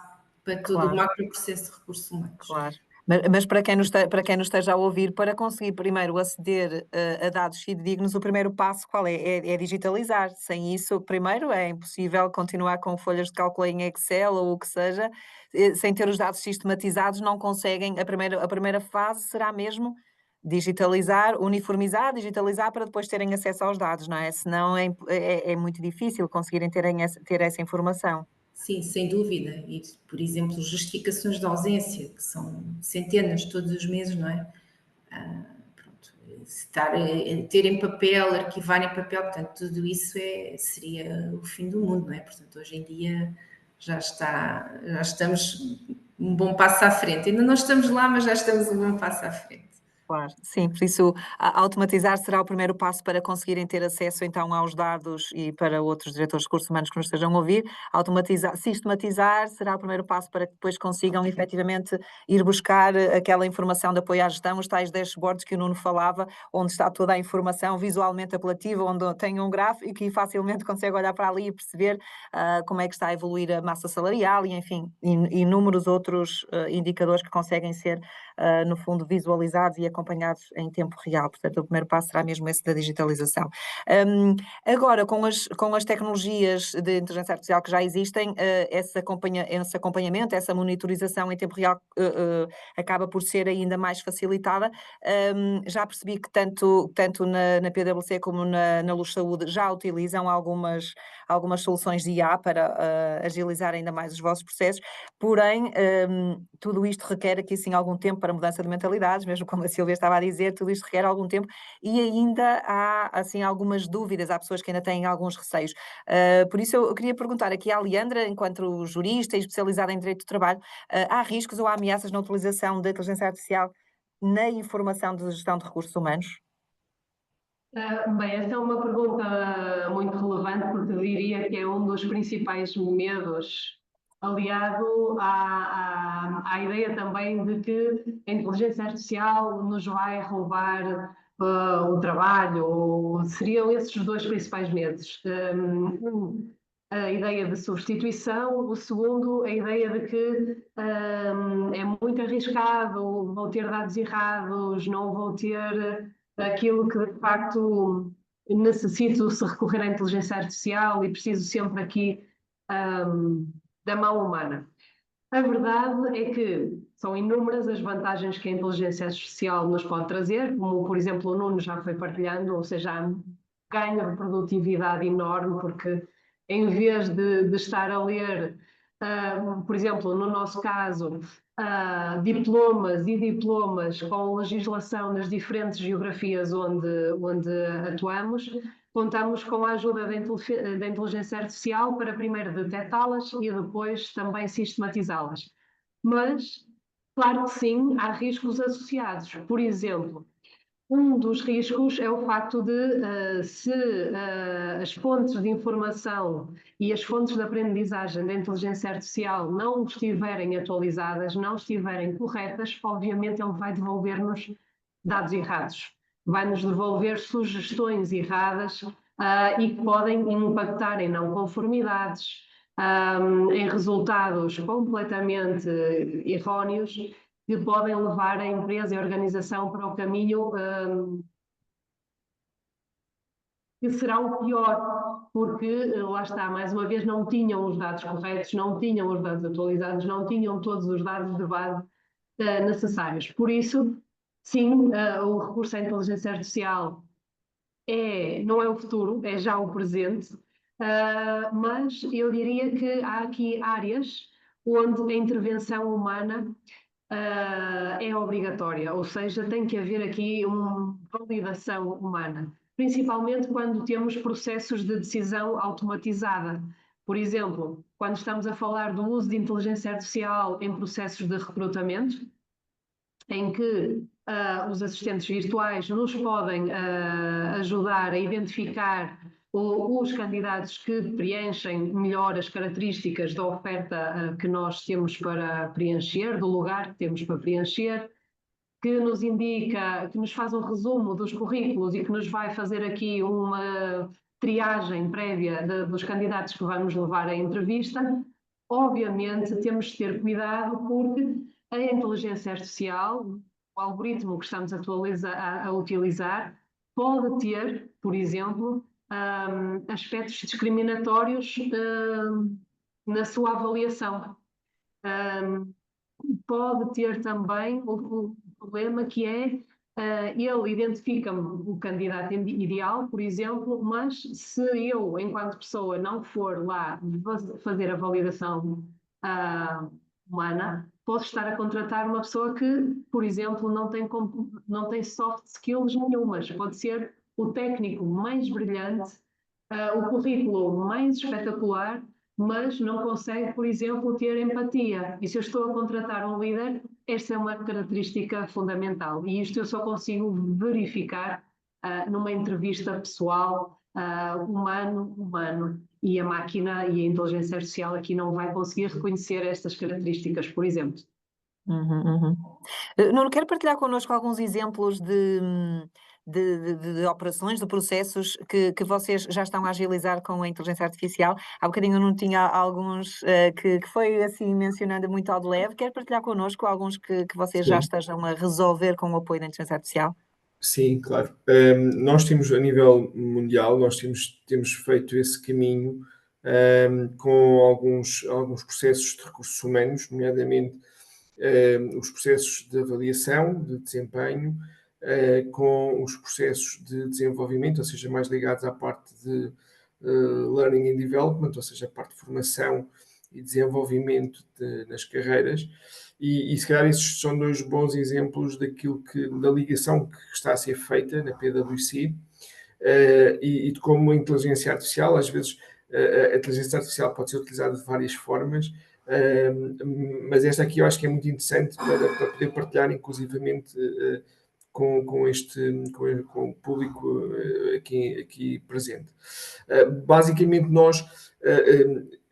para todo o macro processo de recursos humanos. Claro. Mas para quem nos esteja a ouvir, para conseguir primeiro aceder a dados fidedignos, o primeiro passo qual é? É digitalizar. Sem isso, primeiro, é impossível continuar com folhas de cálculo em Excel ou o que seja, sem ter os dados sistematizados, não conseguem. A primeira fase será mesmo digitalizar, uniformizar, digitalizar para depois terem acesso aos dados, não é? Senão é muito difícil conseguirem ter essa informação. Sim, sem dúvida. E, por exemplo, justificações de ausência, que são centenas todos os meses, não é? Ter em papel, arquivar em papel, portanto, tudo isso seria o fim do mundo, não é? Portanto, hoje em dia já estamos um bom passo à frente. Ainda não estamos lá, mas já estamos um bom passo à frente. Claro, sim, por isso automatizar será o primeiro passo para conseguirem ter acesso então aos dados e para outros diretores de recursos humanos que nos estejam a ouvir, sistematizar será o primeiro passo para que depois consigam efetivamente ir buscar aquela informação de apoio à gestão, os tais dashboards que o Nuno falava, onde está toda a informação visualmente apelativa, onde tem um gráfico e que facilmente consegue olhar para ali e perceber como é que está a evoluir a massa salarial e enfim, inúmeros outros indicadores que conseguem ser no fundo visualizados e acompanhados em tempo real. Portanto, o primeiro passo será mesmo esse da digitalização. Agora, com as tecnologias de inteligência artificial que já existem, esse acompanhamento, essa monitorização em tempo real acaba por ser ainda mais facilitada. Já percebi que tanto na PwC como na Luz Saúde já utilizam algumas soluções de IA para agilizar ainda mais os vossos processos, porém, tudo isto requer aqui sim algum tempo para mudança de mentalidades, mesmo como a Silvia estava a dizer, tudo isto requer algum tempo e ainda há assim algumas dúvidas, há pessoas que ainda têm alguns receios. Por isso eu queria perguntar aqui à Leandra, enquanto jurista e especializada em direito do trabalho, há riscos ou há ameaças na utilização da inteligência artificial na informação de gestão de recursos humanos? Bem, essa é uma pergunta muito relevante, porque eu diria que é um dos principais medos, aliado à ideia também de que a inteligência artificial nos vai roubar o trabalho. Seriam esses os dois principais medos. A ideia de substituição, o segundo, a ideia de que é muito arriscado, vou ter dados errados, não vou ter aquilo que de facto necessito se recorrer à inteligência artificial e preciso sempre aqui da mão humana. A verdade é que são inúmeras as vantagens que a inteligência artificial nos pode trazer, como por exemplo o Nuno já foi partilhando, ou seja, ganho de produtividade enorme, porque em vez de estar a ler, por exemplo, no nosso caso, diplomas e diplomas com legislação nas diferentes geografias onde atuamos, contamos com a ajuda da inteligência artificial para primeiro detectá-las e depois também sistematizá-las. Mas, claro que sim, há riscos associados. Por exemplo, um dos riscos é o facto de, se as fontes de informação e as fontes de aprendizagem da inteligência artificial não estiverem atualizadas, não estiverem corretas, obviamente ele vai devolver-nos dados errados, vai nos devolver sugestões erradas e que podem impactar em não conformidades, em resultados completamente erróneos, que podem levar a empresa e a organização para o caminho que será o pior, porque lá está, mais uma vez, não tinham os dados corretos, não tinham os dados atualizados, não tinham todos os dados de base necessários. Por isso, sim, o recurso à inteligência artificial não é o futuro, é já o presente, mas eu diria que há aqui áreas onde a intervenção humana é obrigatória, ou seja, tem que haver aqui uma validação humana, principalmente quando temos processos de decisão automatizada. Por exemplo, quando estamos a falar do uso de inteligência artificial em processos de recrutamento, em que os assistentes virtuais nos podem ajudar a identificar os candidatos que preenchem melhor as características da oferta que nós temos para preencher, do lugar que temos para preencher, que nos indica, que nos faz um resumo dos currículos e que nos vai fazer aqui uma triagem prévia dos candidatos que vamos levar à entrevista. Obviamente temos de ter cuidado porque a inteligência artificial, o algoritmo que estamos a utilizar, pode ter, por exemplo, aspectos discriminatórios na sua avaliação. Pode ter também o problema que é ele identifica-me o candidato ideal, por exemplo, mas se eu, enquanto pessoa, não for lá fazer a validação humana, posso estar a contratar uma pessoa que, por exemplo, não tem soft skills nenhumas. Pode ser o técnico mais brilhante, o currículo mais espetacular, mas não consegue, por exemplo, ter empatia. E se eu estou a contratar um líder, esta é uma característica fundamental. E isto eu só consigo verificar numa entrevista pessoal, humano. E a máquina e a inteligência artificial aqui não vai conseguir reconhecer estas características, por exemplo. Nuno, quer partilhar connosco alguns exemplos de operações, de processos que vocês já estão a agilizar com a inteligência artificial? Há bocadinho eu não tinha alguns que foi assim mencionando muito ao de leve. Quer partilhar connosco alguns que vocês já estejam a resolver com o apoio da inteligência artificial? Sim, claro. Nós temos, a nível mundial, nós temos feito esse caminho com alguns processos de recursos humanos, nomeadamente os processos de avaliação, de desempenho, com os processos de desenvolvimento, ou seja, mais ligados à parte de learning and development, ou seja, a parte de formação e desenvolvimento nas carreiras. E se calhar esses são dois bons exemplos da ligação que está a ser feita na PwC e de como a inteligência artificial, às vezes a inteligência artificial pode ser utilizada de várias formas, mas esta aqui eu acho que é muito interessante para poder partilhar inclusivamente com o público aqui presente. Basicamente nós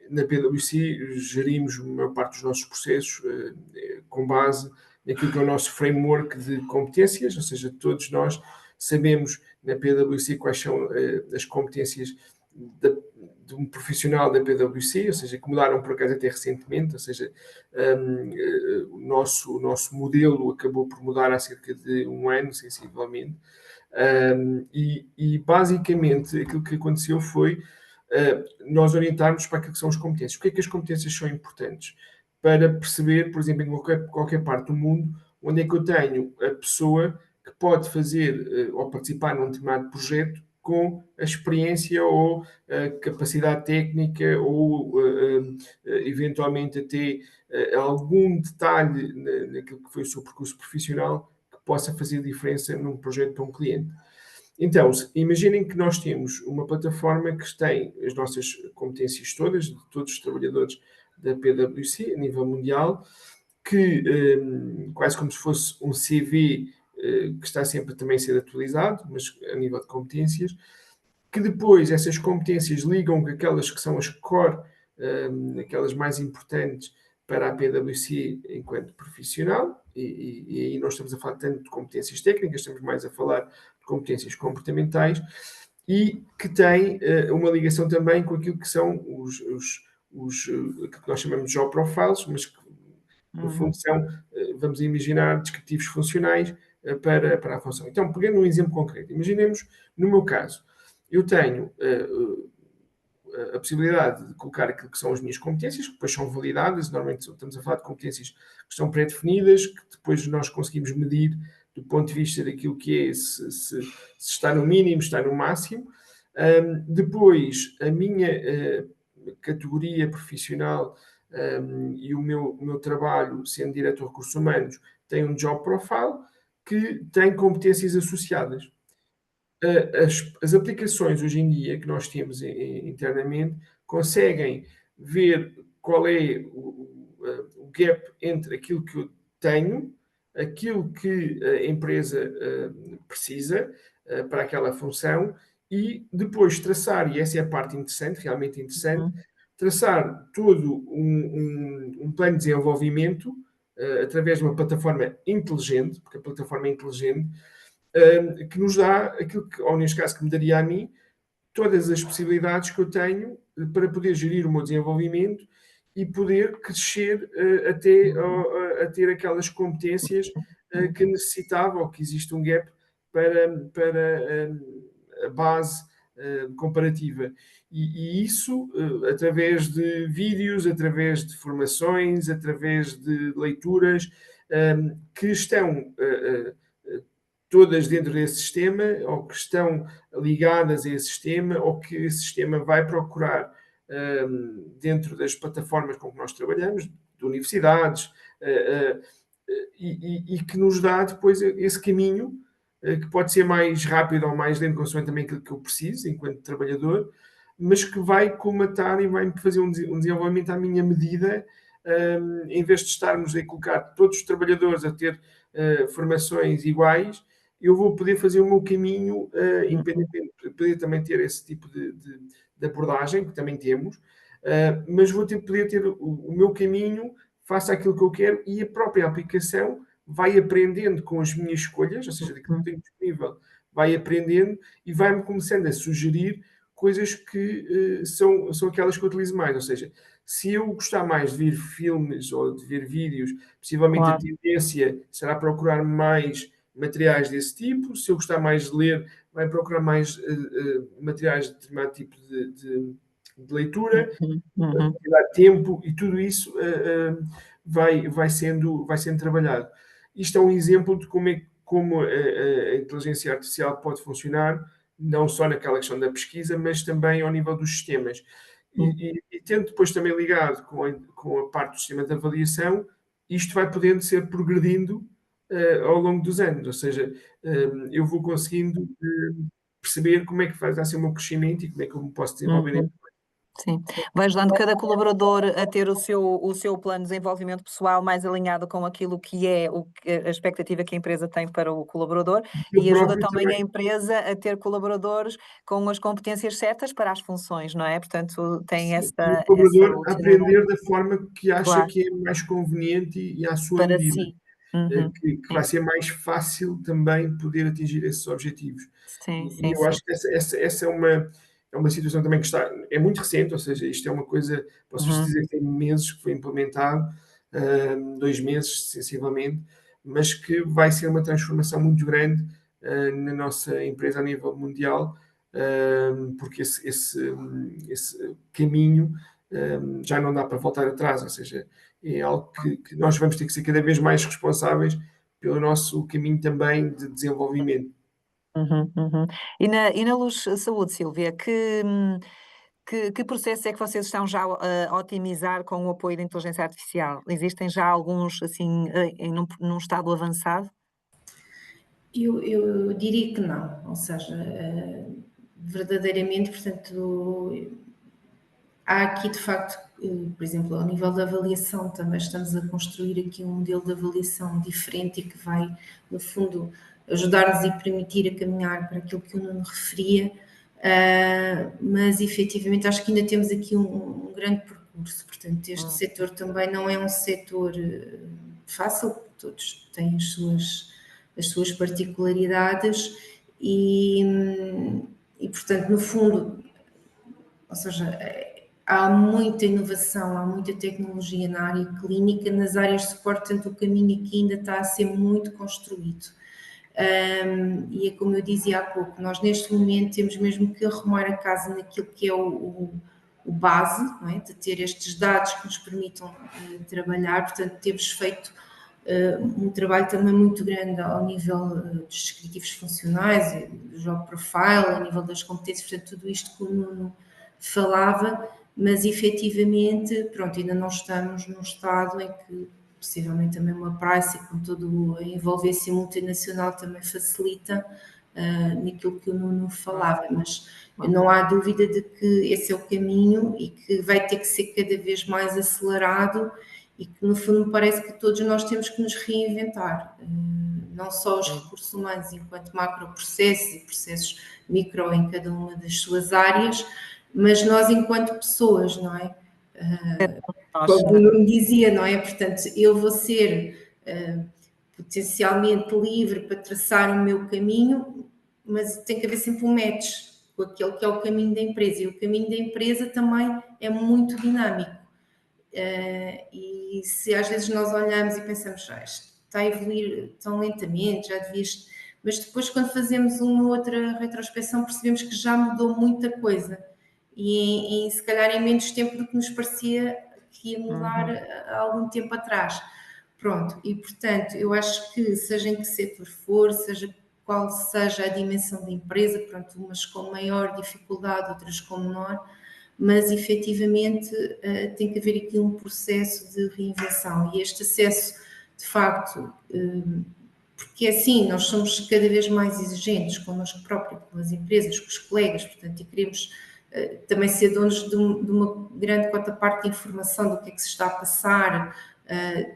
na PwC gerimos a maior parte dos nossos processos com base naquilo que é o nosso framework de competências, ou seja, todos nós sabemos na PwC quais são as competências de um profissional da PwC, ou seja, que mudaram por acaso até recentemente, ou seja, o nosso modelo acabou por mudar há cerca de um ano, sensivelmente, e basicamente aquilo que aconteceu foi nós orientarmos para aquilo que são as competências. Porque é que as competências são importantes? Para perceber, por exemplo, em qualquer parte do mundo, onde é que eu tenho a pessoa que pode fazer ou participar num determinado projeto com a experiência ou a capacidade técnica ou eventualmente até algum detalhe naquilo que foi o seu percurso profissional que possa fazer diferença num projeto para um cliente. Então, imaginem que nós temos uma plataforma que tem as nossas competências todas, de todos os trabalhadores da PwC a nível mundial, que quase como se fosse um CV que está sempre também a ser atualizado, mas a nível de competências, que depois essas competências ligam com aquelas que são as core, aquelas mais importantes para a PwC enquanto profissional, e aí não estamos a falar tanto de competências técnicas, estamos mais a falar de competências comportamentais, e que tem uma ligação também com aquilo que são que nós chamamos de job profiles, mas que no fundo são, vamos imaginar, descritivos funcionais para a função. Então, pegando um exemplo concreto, imaginemos, no meu caso, eu tenho a possibilidade de colocar aquilo que são as minhas competências, que depois são validadas, normalmente estamos a falar de competências que estão pré-definidas, que depois nós conseguimos medir do ponto de vista daquilo que é, se está no mínimo, está no máximo. Depois, a minha categoria profissional e o meu trabalho, sendo diretor de recursos humanos, tem um job profile que tem competências associadas. As aplicações hoje em dia que nós temos internamente conseguem ver qual é o gap entre aquilo que eu tenho, aquilo que a empresa precisa para aquela função e depois traçar, e essa é a parte interessante, realmente interessante, traçar todo um plano de desenvolvimento através de uma plataforma inteligente, porque a plataforma é inteligente, que nos dá aquilo que, ou neste caso, que me daria a mim, todas as possibilidades que eu tenho para poder gerir o meu desenvolvimento e poder crescer até a ter aquelas competências que necessitava, ou que existe um gap para a base comparativa. E isso, através de vídeos, através de formações, através de leituras, que estão todas dentro desse sistema, ou que estão ligadas a esse sistema, ou que esse sistema vai procurar dentro das plataformas com que nós trabalhamos, de universidades, e que nos dá depois esse caminho, que pode ser mais rápido ou mais lento, consoante também aquilo que eu preciso, enquanto trabalhador, mas que vai comatar e vai fazer um desenvolvimento à minha medida, em vez de estarmos a colocar todos os trabalhadores a ter formações iguais, eu vou poder fazer o meu caminho independente, poder também ter esse tipo de abordagem, que também temos, mas vou poder ter o meu caminho, faça aquilo que eu quero e a própria aplicação vai aprendendo com as minhas escolhas, ou seja, daquilo que tenho disponível, vai aprendendo e vai-me começando a sugerir coisas que são aquelas que eu utilizo mais, ou seja, se eu gostar mais de ver filmes ou de ver vídeos, possivelmente a tendência será procurar mais materiais desse tipo. Se eu gostar mais de ler, vai procurar mais materiais de determinado tipo de leitura, dar tempo, e tudo isso vai sendo trabalhado. Isto é um exemplo de como a inteligência artificial pode funcionar, não só naquela questão da pesquisa, mas também ao nível dos sistemas. E tendo depois também ligado com a parte do sistema de avaliação, isto vai podendo ser progredindo ao longo dos anos, ou seja, eu vou conseguindo perceber como é que vai ser o meu crescimento e como é que eu me posso desenvolver. Sim, vai ajudando cada colaborador a ter o seu plano de desenvolvimento pessoal mais alinhado com aquilo que é a expectativa que a empresa tem para o colaborador, e ajuda também a empresa a ter colaboradores com as competências certas para as funções, não é? Portanto, tem essa o colaborador utilidade. Aprender da forma que acha Claro. que é mais conveniente e à sua Para medida. si. Que vai ser mais fácil também poder atingir esses objetivos. Sim, E eu acho que essa é uma situação também que é muito recente, ou seja, isto é uma coisa, posso dizer que tem meses que foi implementado, 2 meses, sensivelmente, mas que vai ser uma transformação muito grande na nossa empresa a nível mundial, porque esse caminho já não dá para voltar atrás, ou seja, é algo que nós vamos ter que ser cada vez mais responsáveis pelo nosso caminho também de desenvolvimento. E na Luz Saúde, Sílvia, que processo é que vocês estão já a otimizar com o apoio da inteligência artificial? Existem já alguns, assim, num estado avançado? Eu diria que não, ou seja, verdadeiramente, portanto, há aqui de facto, por exemplo, ao nível da avaliação, também estamos a construir aqui um modelo de avaliação diferente e que vai, no fundo, ajudar-nos e permitir a caminhar para aquilo que o Nuno referia, mas efetivamente acho que ainda temos aqui um grande percurso, portanto, este setor também não é um setor fácil, todos têm as suas particularidades e, portanto, no fundo, ou seja, há muita inovação, há muita tecnologia na área clínica, nas áreas de suporte, portanto o caminho aqui ainda está a ser muito construído. E é como eu dizia há pouco, nós neste momento temos mesmo que arrumar a casa naquilo que é o base, não é? De ter estes dados que nos permitam trabalhar, portanto temos feito um trabalho também muito grande ao nível dos descritivos funcionais, do job profile, ao nível das competências, portanto tudo isto que o Nuno falava, mas efetivamente, pronto, ainda não estamos num estado em que possivelmente também uma price, com toda a envolvência multinacional também facilita naquilo que o Nuno falava, mas não há dúvida de que esse é o caminho e que vai ter que ser cada vez mais acelerado e que no fundo me parece que todos nós temos que nos reinventar, não só os recursos humanos enquanto macroprocessos e processos micro em cada uma das suas áreas, mas nós enquanto pessoas, não é? Como me dizia, não é? Portanto, eu vou ser potencialmente livre para traçar o meu caminho, mas tem que haver sempre um match com aquele que é o caminho da empresa. E o caminho da empresa também é muito dinâmico. E se às vezes nós olhamos e pensamos, está a evoluir tão lentamente, já devias... Mas depois, quando fazemos uma outra retrospecção, percebemos que já mudou muita coisa. E se calhar em menos tempo do que nos parecia que ia mudar há algum tempo atrás. Pronto, e portanto, eu acho que seja em que setor for, seja qual seja a dimensão da empresa, pronto, umas com maior dificuldade, outras com menor, mas efetivamente tem que haver aqui um processo de reinvenção e este acesso, de facto, porque assim nós somos cada vez mais exigentes connosco próprios, com as empresas, com os colegas, portanto, e queremos também ser donos de uma grande quota parte de informação do que é que se está a passar,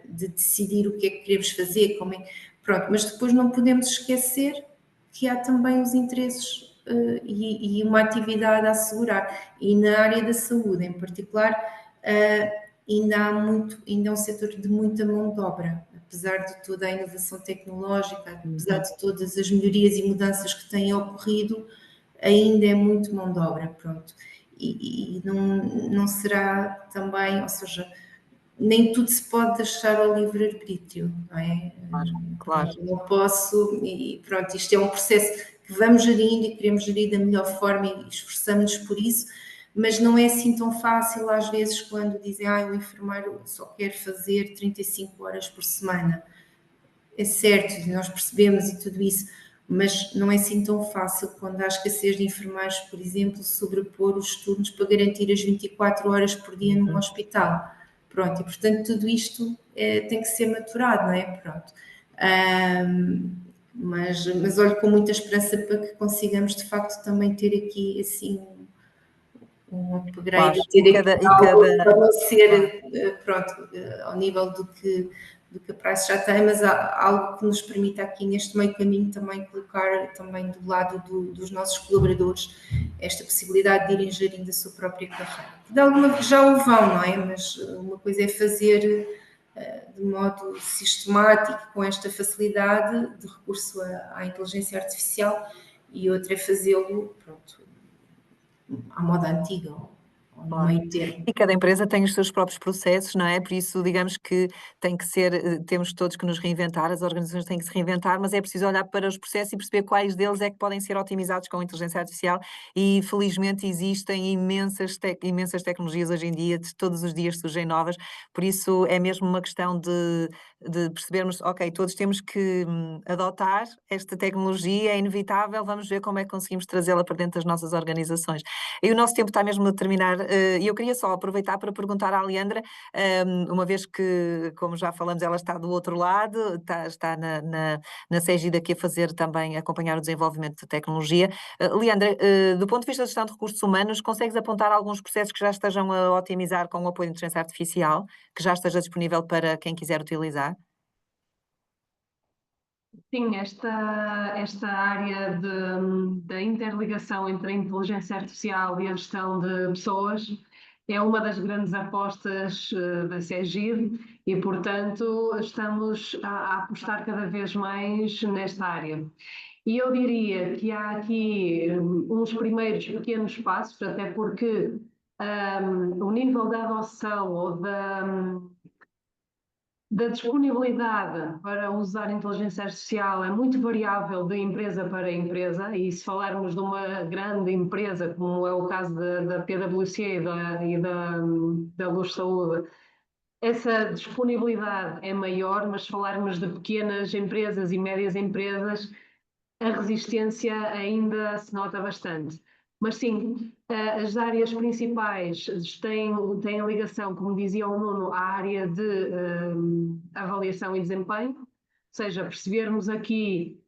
de decidir o que é que queremos fazer, como é... Pronto, mas depois não podemos esquecer que há também os interesses e uma atividade a assegurar. E na área da saúde, em particular, ainda é um setor de muita mão de obra, apesar de toda a inovação tecnológica, apesar de todas as melhorias e mudanças que têm ocorrido, ainda é muito mão de obra, pronto. E não será também, ou seja, nem tudo se pode deixar ao livre-arbítrio, não é? Claro. Não posso, e pronto, isto é um processo que vamos gerindo e queremos gerir da melhor forma e esforçamos-nos por isso, mas não é assim tão fácil às vezes quando dizem, o enfermeiro só quer fazer 35 horas por semana. É certo, nós percebemos e tudo isso, mas não é assim tão fácil quando há escassez de enfermeiros, por exemplo, sobrepor os turnos para garantir as 24 horas por dia num hospital. Pronto, e portanto tudo isto tem que ser maturado, não é? Pronto. Mas olho com muita esperança para que consigamos de facto também ter aqui assim um upgrade, ter aqui algo para não ser, pronto, ao nível do que a Price já tem, mas há algo que nos permita aqui neste meio caminho também colocar também do lado dos nossos colaboradores esta possibilidade de irem gerindo a sua própria carreira. De alguma já o vão, não é? Mas uma coisa é fazer de modo sistemático, com esta facilidade de recurso à inteligência artificial, e outra é fazê-lo, pronto, à moda antiga, no Claro. meio termo. E cada empresa tem os seus próprios processos, não é? Por isso, digamos que tem que ser, temos todos que nos reinventar, as organizações têm que se reinventar, mas é preciso olhar para os processos e perceber quais deles é que podem ser otimizados com a inteligência artificial e felizmente existem imensas tecnologias hoje em dia, todos os dias surgem novas, por isso é mesmo uma questão de percebermos, ok, todos temos que adotar esta tecnologia, é inevitável, vamos ver como é que conseguimos trazê-la para dentro das nossas organizações. E o nosso tempo está mesmo a terminar, e eu queria só aproveitar para perguntar à Leandra, uma vez que, como já falamos, ela está do outro lado, está na Cegid aqui a fazer também, acompanhar o desenvolvimento de tecnologia. Leandra, do ponto de vista da gestão de recursos humanos, consegues apontar alguns processos que já estejam a otimizar com o apoio de inteligência artificial, que já esteja disponível para quem quiser utilizar? Sim, esta área da interligação entre a inteligência artificial e a gestão de pessoas é uma das grandes apostas da Cegid e, portanto, estamos a apostar cada vez mais nesta área. E eu diria que há aqui uns primeiros pequenos passos, até porque o nível da adoção ou da disponibilidade para usar inteligência artificial é muito variável de empresa para empresa, e se falarmos de uma grande empresa, como é o caso da PwC da Luz Saúde, essa disponibilidade é maior, mas se falarmos de pequenas empresas e médias empresas, a resistência ainda se nota bastante. Mas sim, as áreas principais têm ligação, como dizia o Nuno, à área de avaliação e desempenho, ou seja, percebermos aqui,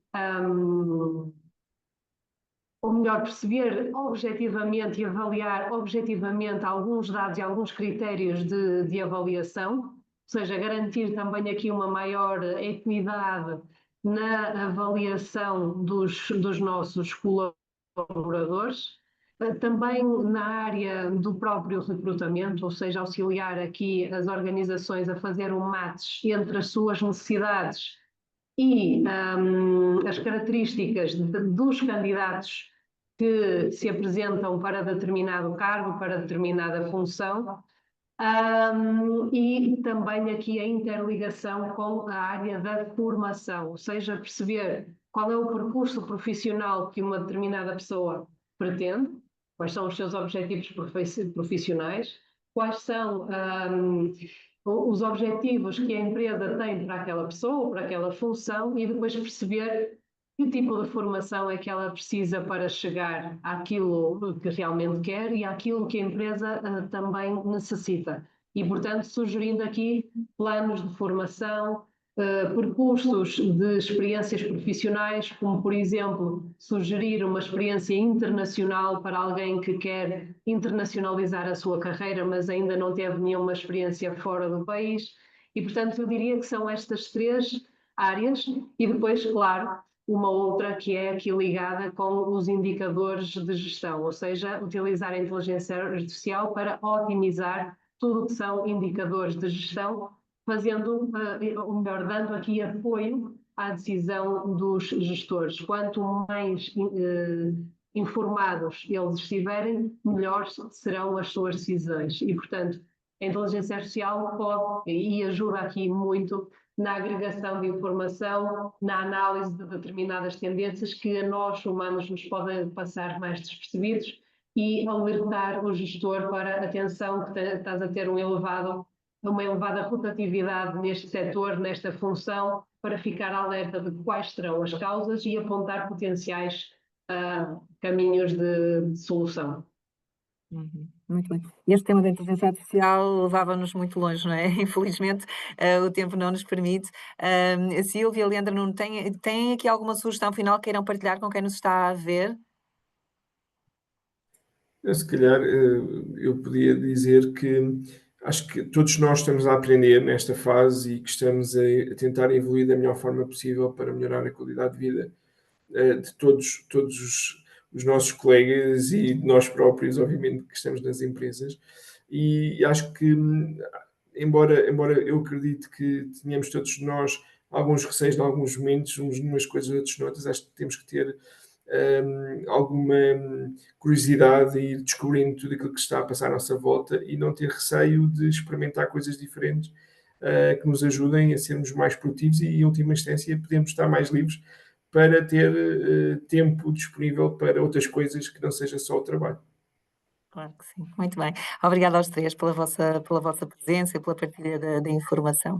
ou melhor, perceber objetivamente e avaliar objetivamente alguns dados e alguns critérios de avaliação, ou seja, garantir também aqui uma maior equidade na avaliação dos nossos colaboradores. Também na área do próprio recrutamento, ou seja, auxiliar aqui as organizações a fazer um match entre as suas necessidades e as características dos candidatos que se apresentam para determinado cargo, para determinada função, e também aqui a interligação com a área da formação, ou seja, perceber qual é o percurso profissional que uma determinada pessoa pretende, quais são os seus objetivos profissionais, quais são os objetivos que a empresa tem para aquela pessoa, para aquela função, e depois perceber que tipo de formação é que ela precisa para chegar àquilo que realmente quer e àquilo que a empresa também necessita. E, portanto, sugerindo aqui planos de formação, percursos de experiências profissionais, como, por exemplo, sugerir uma experiência internacional para alguém que quer internacionalizar a sua carreira, mas ainda não teve nenhuma experiência fora do país. E, portanto, eu diria que são estas três áreas e depois, claro, uma outra que é aqui ligada com os indicadores de gestão, ou seja, utilizar a inteligência artificial para otimizar tudo o que são indicadores de gestão, fazendo, ou melhor, dando aqui apoio à decisão dos gestores. Quanto mais informados eles estiverem, melhores serão as suas decisões. E, portanto, a inteligência artificial pode e ajuda aqui muito na agregação de informação, na análise de determinadas tendências que a nós, humanos, nos podem passar mais despercebidos e alertar o gestor para atenção que estás a ter uma elevada rotatividade neste setor, nesta função, para ficar alerta de quais serão as causas e apontar potenciais caminhos de solução. Muito bem. Este tema da inteligência artificial levava-nos muito longe, não é? Infelizmente, o tempo não nos permite. Sílvia, Leandra, Nuno, tem aqui alguma sugestão final que queiram partilhar com quem nos está a ver? Se calhar eu podia dizer que acho que todos nós estamos a aprender nesta fase e que estamos a tentar evoluir da melhor forma possível para melhorar a qualidade de vida de todos os nossos colegas e de nós próprios, obviamente, que estamos nas empresas. E acho que, embora eu acredite que tenhamos todos nós alguns receios em alguns momentos, umas coisas, outras noutras, acho que temos que ter alguma curiosidade e descobrindo tudo aquilo que está a passar à nossa volta e não ter receio de experimentar coisas diferentes que nos ajudem a sermos mais produtivos e, em última instância, podemos estar mais livres para ter tempo disponível para outras coisas que não seja só o trabalho. Claro que sim, muito bem. Obrigada aos três pela vossa presença e pela partilha da informação.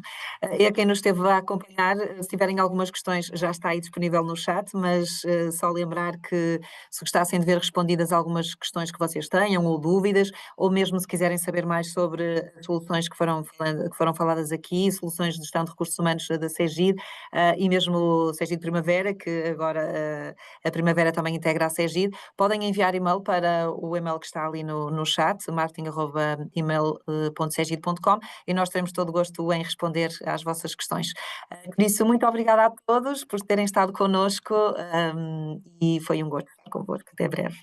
E a quem nos esteve a acompanhar, se tiverem algumas questões, já está aí disponível no chat, mas só lembrar que se gostassem de ver respondidas algumas questões que vocês tenham ou dúvidas, ou mesmo se quiserem saber mais sobre as soluções que foram faladas aqui, soluções de gestão de recursos humanos da CEGID e mesmo o CEGID Primavera, que agora a Primavera também integra a CEGID, podem enviar e-mail para o e-mail que está ali no chat, marketing@email.segid.com, e nós teremos todo o gosto em responder às vossas questões. Por isso, muito obrigada a todos por terem estado connosco e foi um gosto estar convosco. Até breve.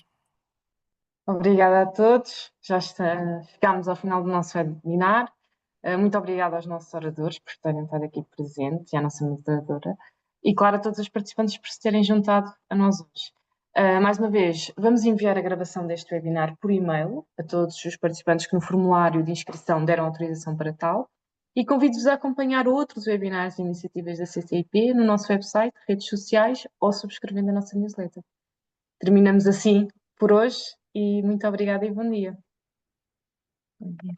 Obrigada a todos. Chegámos ao final do nosso webinar. Muito obrigada aos nossos oradores por terem estado aqui presentes e à nossa moderadora. E, claro, a todos os participantes por se terem juntado a nós hoje. Mais uma vez, vamos enviar a gravação deste webinar por e-mail a todos os participantes que no formulário de inscrição deram autorização para tal. E convido-vos a acompanhar outros webinars e iniciativas da CCIP no nosso website, redes sociais ou subscrevendo a nossa newsletter. Terminamos assim por hoje e muito obrigada e bom dia. Bom dia.